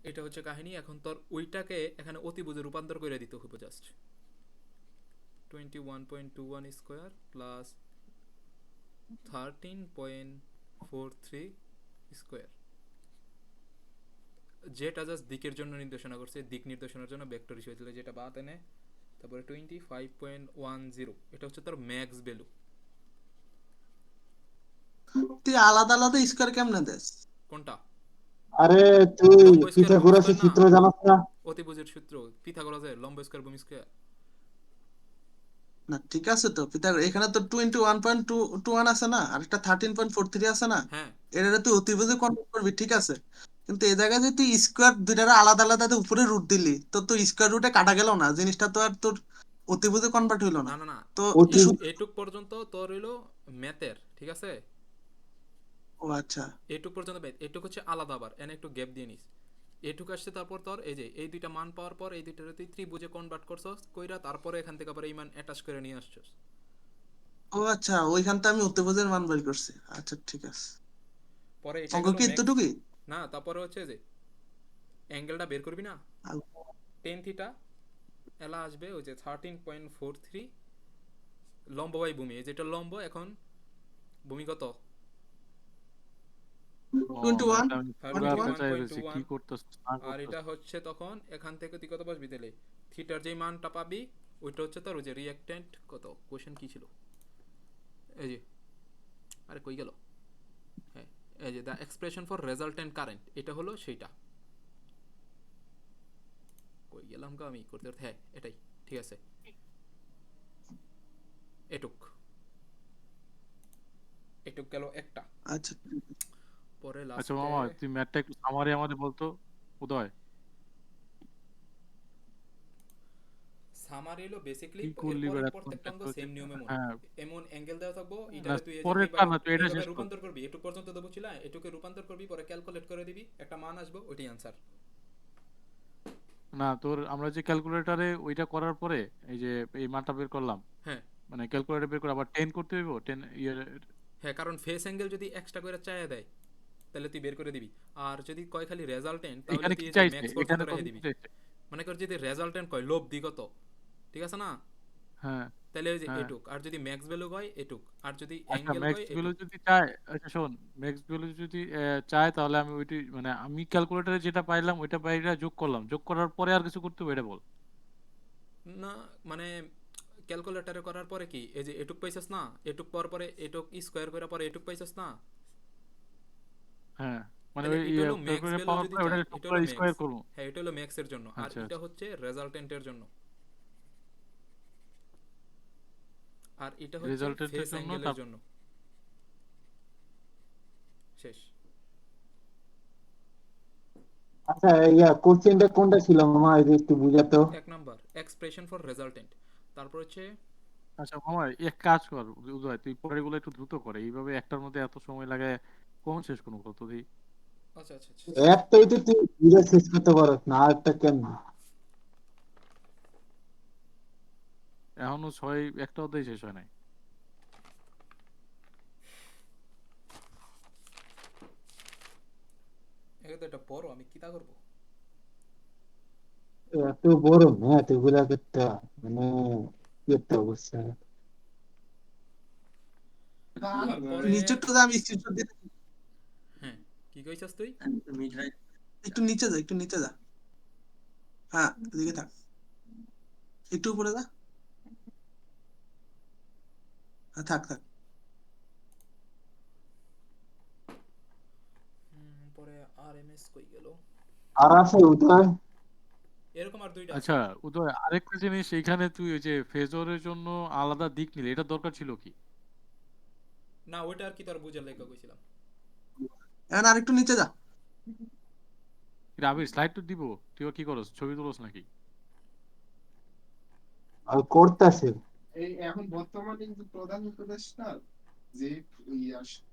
S7: এটা হচ্ছে কাহিনী এখন তোর ওইটাকে এখানে অতিভুজে রূপান্তর করে দিতে হবে জাস্ট 21.21 স্কয়ার প্লাস 13.43 স্কয়ার যেটা জাস্ট দিকের জন্য নির্দেশনা করছে দিক নির্দেশনার জন্য ভেক্টর হিসেবে দিলে যেটা বাদ এনে তারপরে 25.10 এটা হচ্ছে তোর ম্যাক্স ভ্যালু
S5: তুই আলাদা আলাদা স্কোয়ার কেমনে দেস?
S7: কোনটা
S3: আরে তুই
S7: লম্ব স্কয়ার ভূমি
S3: পিথাগোরাসের
S7: স্কয়ার না
S3: সূত্র জানাস না?
S7: অতিভুজের সূত্র পিথাগোরাসের লম্ব স্কয়ার ভূমি স্কয়ার
S5: না ঠিক আছে তো, পিথাগোরাস এখানে তো 21.21 আছে না, আর একটা 13.43 আছে না,
S7: হ্যাঁ
S5: এটা তুই অতিভুজে কনভার্ট করবি ঠিক আছে, কিন্তু এই জায়গায় যে তুই স্কোয়ার দুইটার আলাদা আলাদা দিয়ে উপরে রুট দিলি তো তো স্কোয়ার রুটে কাটা গেল না, জিনিসটা তো আর তোর অতিভুজে কনভার্ট হইলো না।
S7: না না না
S5: তো
S3: অতি
S7: এটুক পর্যন্ত তোর হইলো ম্যাথের ঠিক আছে
S5: ও আচ্ছা
S7: এটুক পর্যন্ত এটুক হচ্ছে আলাদা আবার এনে একটু গ্যাপ দিয়ে নিস এটুক আসছে তারপর তোর এই যে এই দুইটা মান পাওয়ার পর এই দুইটারে তুই ত্রিভুজে কনভার্ট করছস কইরা তারপরে এখান থেকে আবার এই মান অ্যাটাচ করে নিয়ে আসছস
S5: ও আচ্ছা, ওইখানটা আমি অতিভুজের মান বের করছি, আচ্ছা ঠিক আছে।
S7: পরে এটা
S5: অঙ্ক
S7: গেল
S5: কি
S7: ম্যাক্স
S5: এতটুকুই?
S7: না তারপরে হচ্ছে যে অ্যাঙ্গেলটা বের করবি না টেন থিটা এলা আসবে ওই যে 13.43 লম্ব বাই ভূমি এই যেটা লম্ব এখন ভূমি কত
S5: 21
S2: আমি
S7: হ্যাঁ
S2: পুরো আপনি চাই রয়েছি কি
S7: 21.21
S2: করতেছ না
S7: আর
S2: করতেছ
S7: এটা হচ্ছে তখন এখান থেকে তুই কত বসবি তাহলে থিটার যেই মানটা পাবি ওইটা হচ্ছে তোর ওই যে রিঅ্যাক্ট্যান্ট কত কোশ্চেন কি ছিল এই যে আরে কই গেল হ্যাঁ এই যে the expression for resultant current এটা হলো সেইটা কই গেলাম গো আমি করতে করতে হ্যাঁ এটাই ঠিক আছে এটুক এটুক গেল একটা।
S5: আচ্ছা
S7: পরে
S2: আচ্ছা
S7: লাস্টে
S2: মামা, তুই ম্যাথটা একটু সামারি আমাদের বলতো। উদয়,
S7: সামারি হলো বেসিক্যালি
S2: কি
S7: এর
S2: করলি
S7: পরের
S2: বেড়া
S7: প্রত্যেকটা অঙ্ক
S2: কন্ট্রাক্টর?
S7: সেম নিয়মে মনে।
S2: হ্যাঁ,
S7: এমন অ্যাঙ্গেল দেওয়া থাকবো,
S2: না
S7: এটারে তুই এই যে
S2: পরেরটা
S7: এইভাবে
S2: না, তুই এটা
S7: এইভাবে
S2: শেষ কর।
S7: রূপান্তর করবি, এটুক পর্যন্ত দেবো ছিল, এটুকে রূপান্তর করবি, পরে ক্যালকুলেট করে দিবি, একটা মান আসবো, ওইটাই আনসার।
S2: না তোর আমরা যে ক্যালকুলেটরে ওইটা করার পরে এই যে এই মানটা বের করলাম,
S7: হ্যাঁ
S2: মানে ক্যালকুলেটর বের করে আবার 10 করতে হইব, 10 ইয়ে।
S7: হ্যাঁ, কারণ ফেস অ্যাঙ্গেল যদি এক্সট্রা করে চাইয়া দেয় তাহলে তুই বের করে দিবি। আর যদি কয় খালি রেজাল্টেন্ট, তাহলে
S2: এখানে
S7: তুই
S2: কি
S7: এই যে
S2: চাইছে,
S7: ম্যাক্স
S2: এখানে
S7: পর্যন্ত
S2: কত
S7: রেখে
S2: কি
S7: দিবি।
S2: চাইছে?
S7: মনে কর যদি রেজাল্টেন্ট কয় লোভ দিগত, ঠিক আছে না,
S2: হ্যাঁ
S7: তাহলে ওই যে
S2: হ্যাঁ।
S7: এটুক। আর যদি ম্যাক্স ভ্যালু কয় এটুক, আর যদি
S2: আচ্ছা
S7: অ্যাঙ্গেল
S2: ম্যাক্স
S7: কয়
S2: ভ্যালু
S7: এটুক।
S2: যদি চায়, আচ্ছা শোন, ম্যাক্স ভ্যালু যদি চায় তাহলে আমি ওইটি মানে আমি ক্যালকুলেটরে যেটা পাইলাম ওইটা বাইরে যোগ করলাম, যোগ করার পরে আর কিছু করতে হবে এটা বল।
S7: না মানে ক্যালকুলেটরে করার পরে কি এই যে এটুক পাইছস না, এটুক পর পরে এটুক স্কোয়ার করে পরে এটুক পাইছস না,
S2: হ্যাঁ মানে
S7: তাহলে
S2: ওই
S7: এটা হলো ম্যাক্স
S2: ক্যালকুলেটর
S7: ভ্যালু
S2: পাওয়ার
S7: যদি
S2: পরে ওটা
S7: চাই, এটা
S2: সবগুলো
S7: হলো
S2: স্কোয়ার
S7: ম্যাক্স।
S2: করব।
S7: হ্যাঁ, এটা হলো ম্যাক্সের জন্য, আর
S2: আচ্ছা
S7: এটা
S2: আচ্ছা।
S7: হচ্ছে রেজাল্টেন্টের জন্য, আর এটা হচ্ছে
S2: রেজাল্টেন্টের
S7: ফেস
S2: জন্য
S7: অ্যাঙ্গেলের জন্য। শেষ।
S3: আচ্ছা কোশ্চেনটা কোনটা ছিল মামা, এই যে একটু বুঝাতো।
S7: 1 নাম্বার এক্সপ্রেশন ফর রেজাল্টেন্ট। তারপর হচ্ছে
S2: আচ্ছা মামা, এক কাজ কর উদয়, তুই পরেরগুলো একটু দ্রুত করে, এইভাবে একটার মধ্যে এত সময় লাগে কখন শেষ করবো কত দিই।
S7: আচ্ছা আচ্ছা আচ্ছা।
S3: একটাই তো তুই বুঝে শেষ করতে পারস না, আরেকটা কেন?
S2: এখনো ছয় একটা অধ্যায় শেষ হয় নাই।
S7: এটা তো এটা বড়, আমি কি তা করবো।
S3: এত বড় ম্যাথ এগুলা করতে মানে কি একটা অবস্থা।
S7: তারপরে
S5: নিচেরটা আমি স্ক্রিনশট দিয়ে
S7: হ্যাঁ, কি কইছস তুই?
S5: একটু নিচে যা, একটু নিচে যা। হ্যাঁ এদিকে থাক, একটু উপরে যা। হ্যাঁ থাক থাক।
S7: পরে আরএমএস কই গেল?
S3: আর আছে উদয়?
S7: এরকম আর দুইটা আছে।
S2: আচ্ছা উদয়, আরেকটা জিনিস, এইখানে তুই ওই যে ফেজরের জন্য আলাদা দিক নিলে, এটা দরকার ছিল কি?
S7: না ওইটা আর কি তোর বুঝার লেখা কইছিলাম।
S5: এখন আর একটু নিচে যা।
S2: আবির স্লাইড তো দিব, তুই কি করস, ছবি তুলস নাকি?
S3: আর করতেছে
S8: এই এখন বর্তমানে কিন্তু প্রধান উপদেষ্টা যে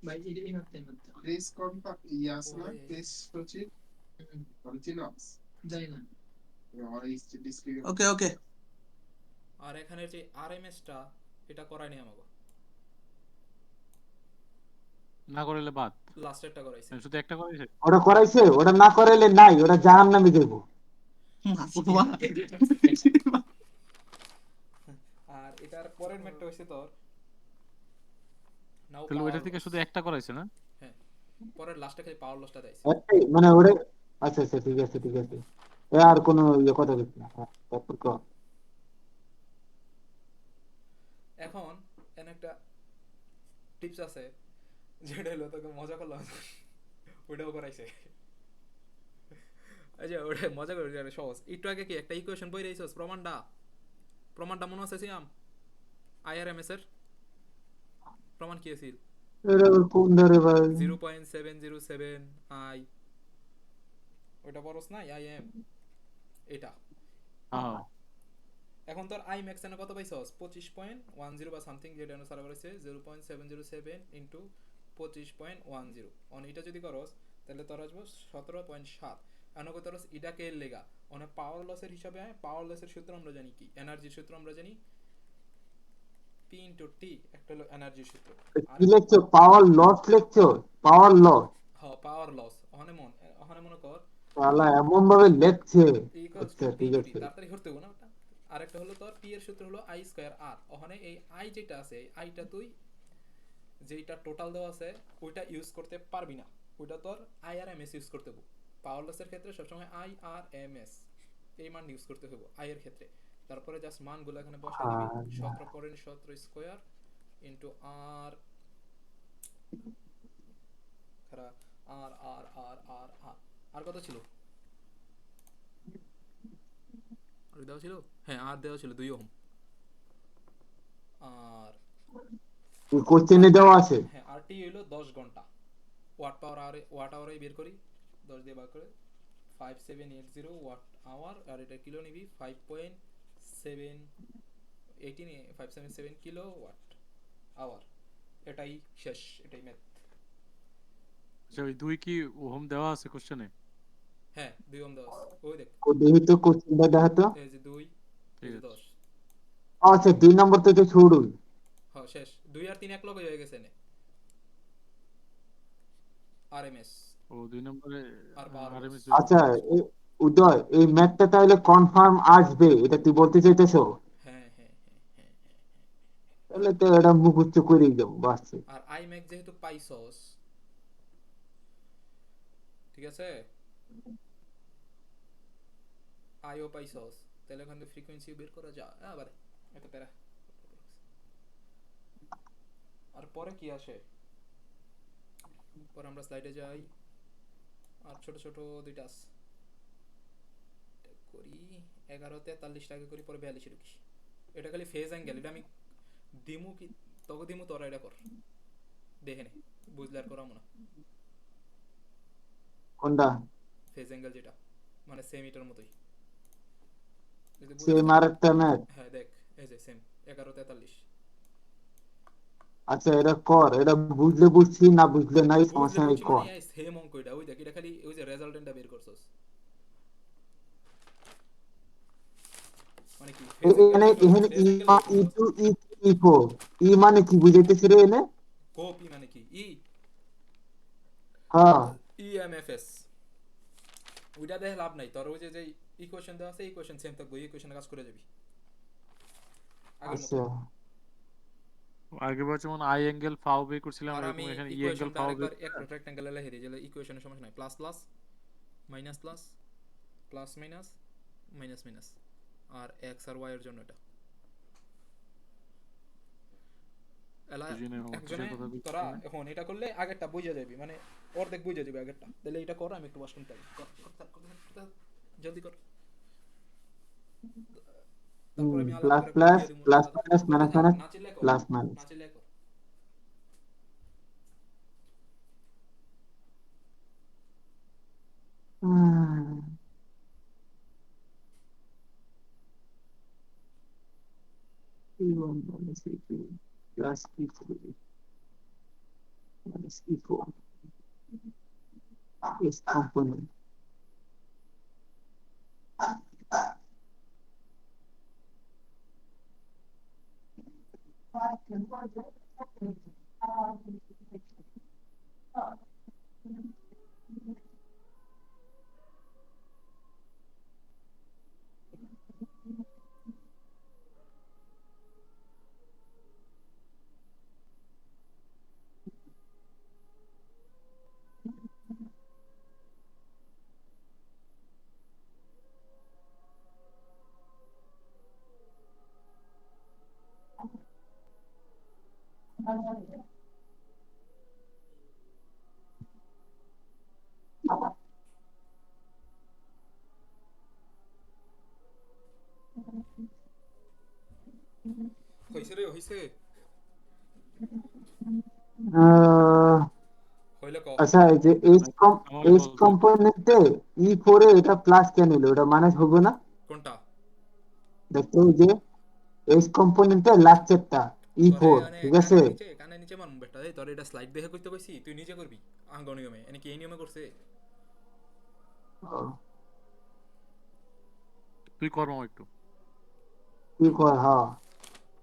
S6: ভাই এই হতে
S8: প্রেস কনফারেন্স না,
S7: ওরে।
S8: প্রেস সচিব অরিজিনালস
S6: যাই না।
S5: ওকে ওকে।
S7: আর এখানে যে আরএমএসটা এটা করায়নি আমাকে,
S2: না করলে বাদ,
S7: লাস্টেরটা করাইছে।
S2: শুধু একটা করেছে।
S3: ওটা করাইছে, ওটা না করাইলে নাই, ওটা জাহান্নামে যাবো।
S7: আর এটার পরের ম্যাটটা হইছে তোর নাও
S2: তাহলে ওইটা
S7: পাওয়ার
S2: থেকে
S7: লস।
S2: শুধু একটা করাইছে না?
S7: হ্যাঁ, পরের লাস্টে খালি পাওয়ার লসটা দেয়ছে।
S3: একটাই মানে ওটা। আচ্ছা আচ্ছা ঠিক আছে ঠিক আছে। আর কোনো কথা বলছি না, হ্যাঁ, তারপর কর।
S7: এখন এখানে একটা টিপস আছে, যেটা হলো তোকে মজা করলাম, ওটাও করাইছে। আচ্ছা ওটা মজা করে যাবে সহজ। একটু আগে কি একটা ইকুয়েশন বই রয়েছিস, প্রমাণটা মনে আছে সিয়াম? আইআরএমএস এর প্রমাণ কি ছিল?
S3: এটা আবার কোন ধারে ভাই?
S7: 0.707 আই, ওটা বড়স না আই এম, এটা।
S2: হ্যাঁ
S7: এখন তোর আই ম্যাক্স এনে কত পাইছস? 25.10 বা সামথিং, যেটা অনুসারে করেছে 0.707 ইনটু 25.10। অন এটা যদি করস তাহলে তোর আসবো 17.7। এখন কত রস ইডাকে এর লেগা অনেক পাওয়ার লসের হিসাবে। পাওয়ার লসের সূত্র আমরা জানি কি, এনার্জির সূত্র আমরা জানি P ইনটু টি, একটা হলো এনার্জির সূত্র।
S3: কি লেখছো, পাওয়ার লস লেখছো? Power loss?
S7: হ্যাঁ পাওয়ার লস, ওখানে মনে কর
S3: শালা এমন ভাবে লেখছে।
S7: ইকুয়ালস
S3: আচ্ছা
S7: টু পি
S3: ঠিক
S7: টু টি,
S3: আছে।
S7: তাড়াতাড়ি করতে হবে না ওটা। আরেকটা হলো তোর পি এর সূত্র হলো আই স্কয়ার আর। ওখানে এই আই যেটা আছে, আইটা তুই যেটা টোটাল দেওয়া আছে ওইটা ইউজ করতে পারবি না, ওইটা তোর I R M S use করতে হবে। পাওয়ার লসের ক্ষেত্রে সবসময় আই আর এম এস এই মান ইউজ করতে হবে আই এর ক্ষেত্রে। তারপরে জাস্ট মানগুলো এখানে বসাই দিবি, 17.17 স্কয়ার ইনটু আর খারা আর আর আর আর আর আর কত ছিল? আর দেওয়া ছিল, হ্যাঁ আর দেওয়া ছিল 2 ওহম। আর
S3: কোশ্চেনে দেওয়া আছে।
S7: হ্যাঁ আর ওয়াটটি হইলো 10 ঘন্টা। ওয়াট আওয়ারে বের করি, 10 দিয়ে ভাগ করে 5780 ওয়াট আওয়ার, আর এটা কিলো নিবি 5.7 কিলো ওয়াট আওয়ার। এটাই শেষ, এটাই ম্যাথ।
S2: আচ্ছা ওই 2 কি ওহম দেওয়া আছে কোশ্চেনে?
S7: হ্যাঁ 2 ওহম দেওয়া আছে, ওই দেখ,
S3: ও দেখি তো কোশ্চেনটা দেখা তো।
S7: এই যে 2, এই
S2: ঠিক
S7: যে
S2: আছে
S7: 10।
S3: আচ্ছা 2 নম্বর থেকে শুরু।
S7: হ্যাঁ শেষ, 2 আর 3 এক লগে হয়ে গেছে নে। আরএমএস
S2: ও 2 নম্বরে
S7: আর পাওয়ার বক্স।
S2: আরএমএস
S3: আচ্ছা উদয়, এই ম্যাথটা তাহলে কনফার্ম আসবে, এটা তুই বলতে চাইতেছো?
S7: হ্যাঁ হ্যাঁ হ্যাঁ হ্যাঁ।
S3: তাহলে তো এটা মুখস্থ করেই যাবো, বাস।
S7: আর আইম্যাক যেহেতু পাইছস, ঠিক আছে, আইও পাইছস, তাহলে ওখান থেকে ফ্রিকোয়েন্সি বের করা যায় আবার, এত প্যারা। আর পরে কি আসে, পরে আমরা স্লাইডে যাই, আর ছোট ছোট দুইটা আছে করি, 11:43 টাকা করি, পরে 42 ঢুকি। এটা খালি ফেজ অ্যাঙ্গেল, এটা আমি দিমু কি তোকে দিমু, তোরা এটা কর, দেখে নে, বুঝলে আর করামো না।
S3: কোনটা?
S7: ফেজ অ্যাঙ্গেল যেটা মানে সেম এটার মতোই, যদি বুঝিস
S3: সেম
S7: তাহলে-
S3: আরেকটা ম্যাথ।
S7: হ্যাঁ দেখ, এই যে সেম 11:43।
S3: আচ্ছা এটা কর, এটা বুঝলে বুঝছি, না বুঝলে নাই,
S7: বুঝলে
S3: সমস্যা নেই,
S7: বুঝছি
S3: কর।
S7: মানে সেম অঙ্ক এটা, ওই দেখ, এটা খালি ওই যে রেজাল্টেন্টটা বের করছস, মানে কি ফেজ অ্যাঙ্গেল
S3: এখানে
S7: দেখছস,
S3: এখানে
S7: ফেজ
S3: ই
S7: অ্যাঙ্গেল
S3: ই
S7: দেখছস।
S3: টু ই ই ফোর, ই মানে কি বুঝাইতেছি রে এনে?
S7: কোপি মানে কি,
S3: হ্যাঁ
S7: ইএমএফএস, ওইটা দেখে লাভ নাই তোর, ওই যে যে ইকুয়েশন দেওয়া আছে, ইকুয়েশন সেম থাকবে, ইকুয়েশনে কাজ করে যাবি আগের মতো।
S3: আচ্ছা
S2: আগে বলছে মানে আই অ্যাঙ্গেল ফাও বের করছিলাম,
S7: আর
S2: এরকম
S7: আমি
S2: এখানে ই অ্যাঙ্গেল
S7: ইকুয়েশনটা
S2: ফাও বের
S7: আরেকবার একটা রেক্ট্যাঙ্গেলে লিখে দিই, যে ইকুয়েশনের সমস্যা নাই, plus plus minus plus, plus minus minus minus, আর এক্স আর ওয়াই এর জন্য এটা এলা
S2: বুঝি না
S7: একজনে।
S2: কথা বলছি
S7: তোরা
S2: না।
S7: এখন এটা করলে আগেরটা বুঝে যাবি, মানে অর্ধেক বুঝে যাবে আগেরটা, তাহলে এটা কর, আমি একটু বাস করতে জলদি কর। তারপর আমি আলাদা
S3: প্লাস
S7: করে
S3: প্লাস
S7: বুঝিয়ে দিব,
S3: প্লাস
S7: আলাদা
S3: মাইনাস
S7: বলতে
S3: মাইনাস
S7: থাক,
S3: মাইনাস
S7: নাচিলে কর,
S3: প্লাস মাইনাস।
S7: নাচিলে কর।
S3: Plus E four minus E four S component.
S7: হইছে রে, হইছে, হইলে ক।
S3: আচ্ছা এই যে
S2: আমাকে
S3: এস
S2: বল তুই।
S3: কম্পোনেন্টে ই ফোরে এটা প্লাস কেন এলো, এটা মানে হবে না?
S7: কোনটা?
S3: দেখো ওই যে এস কম্পোনেন্টে লাস্টেরটা ই
S7: তোরে
S3: ফোর,
S7: মানে
S3: ঠিক আছে?
S7: কানের নিচে মারুম বেটা, এই তোর এটা স্লাইড দেখে কইতে কইছি, তুই নিজে করবি আঙ্গ নিয়মে, এনে কি এই নিয়মে করছে?
S3: ও,
S2: তুই কর মামা একটু।
S3: কি কয়, হ্যাঁ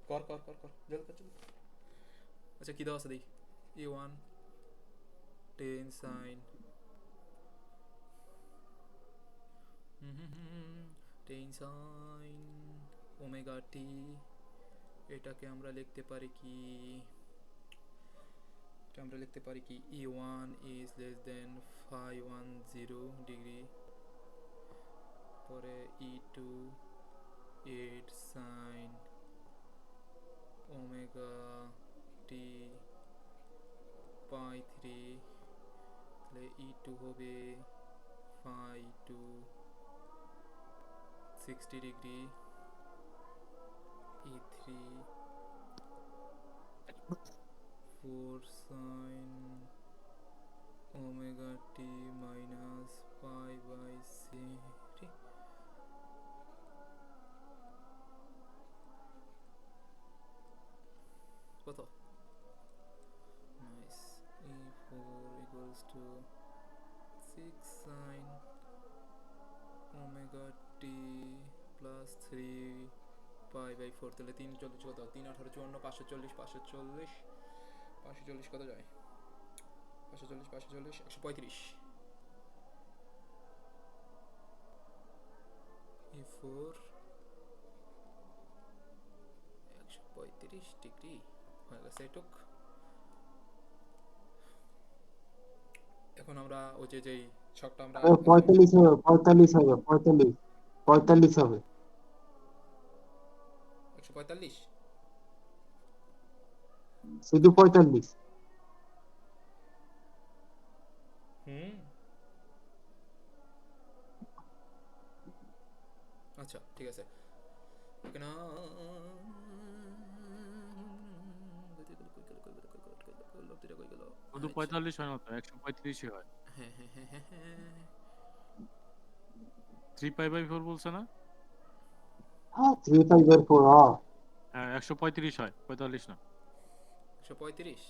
S7: কর কর কর কর, জলদি কর জলদি। আচ্ছা কি দেওয়া আছে দেখি, E1 10 sin 10 sin omega t, এটাকে আমরা লিখতে পারি কি, এটা আমরা লিখতে পারি কি, E1 is less than 510 degree, পরে E2 8 sin ওমেগা টি পাই 3, তাহলে E2 হবে 5 to 60 degree, E3 E4 sin omega t minus pi by c কত? Nice. E4 equals to 6 sin omega t plus 3 pi by 4, তাহলে 3 40 কত? 3 18 54 540 540 540 কত যায়? 540 540 135। E4 135 degree হয়ে গেছে এটুক। এখন আমরা ওই যে যেই ছকটা আমরা
S3: 45 হবে, 45 হবে, 45 45 হবে।
S7: 145
S3: শুধু 45।
S7: আচ্ছা ঠিক আছে। ওকে না
S2: শুধু 45 হয় না তো, 135 হয়।
S7: হ্যাঁ হ্যাঁ হ্যাঁ হ্যাঁ হ্যাঁ
S2: 3 পাই বাই 4 বলছে না?
S3: হ্যাঁ 3/4 হ্যাঁ।
S2: হ্যাঁ 135 হয়, 45 না।
S7: 135।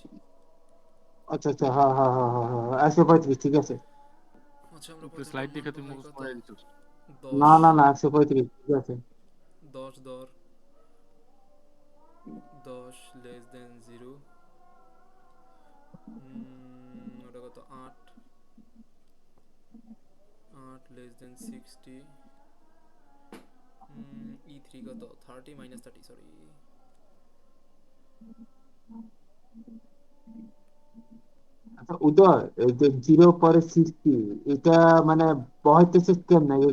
S3: আচ্ছা আচ্ছা, হ্যাঁ হ্যাঁ হ্যাঁ হ্যাঁ হ্যাঁ 135 ঠিক আছে।
S7: আচ্ছা আমরা
S2: একটু স্লাইড দেখে তুই
S7: পাই
S2: মুখস্থ
S7: কত?
S2: করে দিছিস।
S7: 10
S3: না না না 135 ঠিক আছে।
S7: 10 ধর 10 লেস দেন 0, ওটা কত? 8 লেস দেন 60, E3 কত? 30 minus 30 সরি।
S3: আচ্ছা উদয়, এই যে 0 পরে 60 এটা মানে বহাইতেছে কেমনে? এই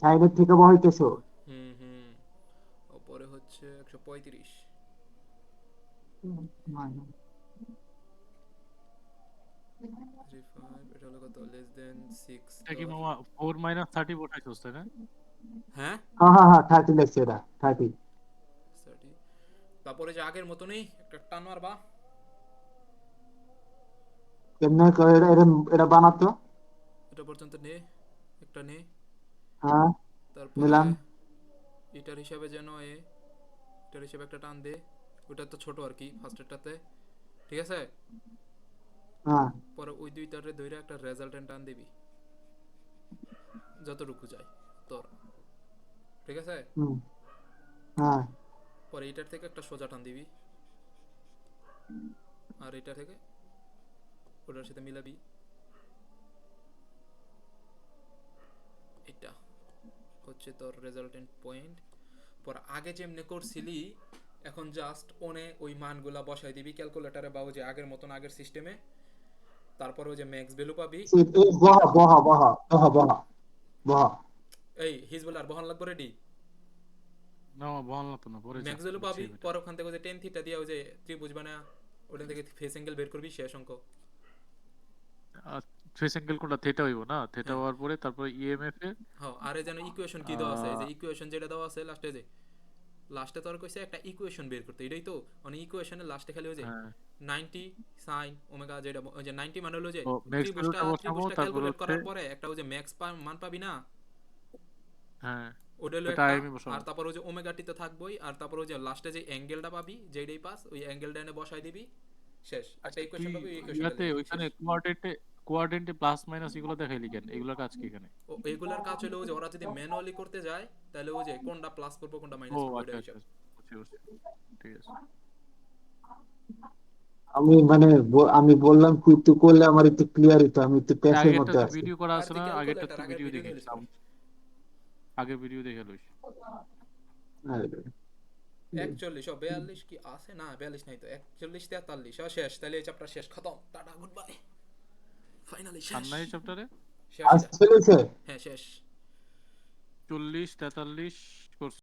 S3: সাইনের থেকে বহাইতেছো?
S7: হুম ওপরে হচ্ছে 135। 35 এটা হলো কত? লেস দেন 6
S2: এটা কি মামা 4 মাইনাস 30 বসাইছিস তাই না?
S7: হ্যাঁ
S3: হ্যাঁ হ্যাঁ হ্যাঁ 30 লাগছে, এটা 30।
S7: 30। তারপরে যে আগের মতনই একটা টান মারবা।
S3: কেমনে করে এটা বানাতো?
S7: এটা পর্যন্ত নে, একটা নে,
S3: হ্যাঁ
S7: তারপরে
S3: নিলাম।
S7: এটার হিসাবে যেন এটার হিসাবে একটা টান দে। ওটা তো ছোট আর কি ফার্স্টেরটাতে, ঠিক আছে?
S3: হ্যাঁ
S7: পরে ওই দুইটারে ধইরা একটা রেজাল্টেন্ট টান দিবি যতটুকু যায় তোর, ঠিক আছে?
S3: হ্যাঁ
S7: পরে এটার থেকে একটা সোজা টান দিবি, আর এটা থেকে ওটার সাথে মিলাবি। এটা হচ্ছে তোর রেজাল্টেন্ট পয়েন্ট। পর আগে যেমনি করছিলি এখন জাস্ট ওনে ওই মানগুলা বসাই দিবি ক্যালকুলেটরে বা ওই যে আগের মতন আগের সিস্টেমে। তারপরে ওই যে ম্যাক্স ভ্যালু পাবি।
S3: বহা বহা বহা বহা বহা বহা।
S7: এই হিজবুল আর বহান লাগবে রেডি।
S2: না বল না তো, না পরে যা
S7: ম্যাক্স ভ্যালু পাবি, পর ওখান থেকে ওই যে টেন থিটা দিয়ে ওই যে ত্রিভুজ বানায় ওটা থেকে ফেস অ্যাঙ্গেল বের করবি, শেষ অঙ্ক।
S2: ফেস অ্যাঙ্গেল কোনটা? থিটা হইব না? থিটা
S7: হ্যাঁ
S2: হওয়ার পরে তারপরে ইএমএফ এ
S7: হ্যাঁ। আর এই যেন ইকুয়েশন কি দেওয়া আছে, এই যে ইকুয়েশন যেটা দেওয়া আছে লাস্টে, যে লাস্টে তোর কইছে একটা ইকুয়েশন বের করতে, এটাই তো মানে ইকুয়েশনের লাস্টে খালি ওই যে
S2: হ্যাঁ
S7: 90 sin ওমেগা, যেটা ওই যে 90 মানে হলো যে
S2: ও ম্যাক্স
S7: ত্রিভুজটা
S2: ভ্যালুটা বসাবো, তারপর
S7: ক্যালকুলেট
S2: হচ্ছে
S7: করার পরে একটা ওই যে ম্যাক্স মান পাবি না,
S2: হ্যাঁ
S7: ওটা হলো
S2: ওটা
S7: একটা।
S2: আমি বসাবো।
S7: আর তারপর ওই যে ওমেগাটি তো থাকবোই, আর তারপর ওই যে লাস্টে যে অ্যাঙ্গেলটা পাবি যেটাই পাস ওই অ্যাঙ্গেলটা এনে বসাই দিবি, শেষ। একটা
S2: আচ্ছা
S7: ইকুয়েশন
S2: তুই
S7: পাবি, ওই ইকুয়েশনটা
S2: ইয়াতে
S7: লিখবি,
S2: ওইখানে
S7: শেষ।
S2: কোয়াড্রেন্টে প্লাস মাইনাস এগুলো দেখাইলি কেন? এগুলোর কাজ কি এখানে?
S7: ও এগুলার কাজ হলো যে ওরা যদি ম্যানুয়ালি করতে যায় তাহলে ওই যে কোনটা প্লাস করবো কোনটা
S2: ও
S7: মাইনাস করবো
S2: আচ্ছা
S7: ওটা
S2: আচ্ছা
S7: হিসাব।
S2: বুঝছি বুঝছি, ঠিক আছে।
S3: আমি মানে আমি বললাম তুই একটু করলে আমার একটু ক্লিয়ার হতো, আমি একটু প্যাচের
S2: আগেরটা
S3: মধ্যে
S2: তো
S3: আছি।
S2: ভিডিও করা
S7: আর
S2: আছে
S7: তুই
S2: না? আগেরটা
S7: ক্যালকুলেটর
S2: তো
S7: আগের
S2: ভিডিও
S7: ভিডিও
S2: দেখে
S7: দেখে
S2: নিস। আগের ভিডিও দেখে লইস।
S7: 41 42 কি আছে না? 42 নাই তো, 41 43 শেষ। তাহলে এই চ্যাপ্টার শেষ, খতম, টাটা গুড বাই, ফাইনালি
S2: আর
S7: শেষ।
S2: নাই চ্যাপ্টারে
S7: শেষ
S3: আজ
S7: এটা,
S3: চলেছে।
S7: হ্যাঁ শেষ।
S2: 40 43 করছে।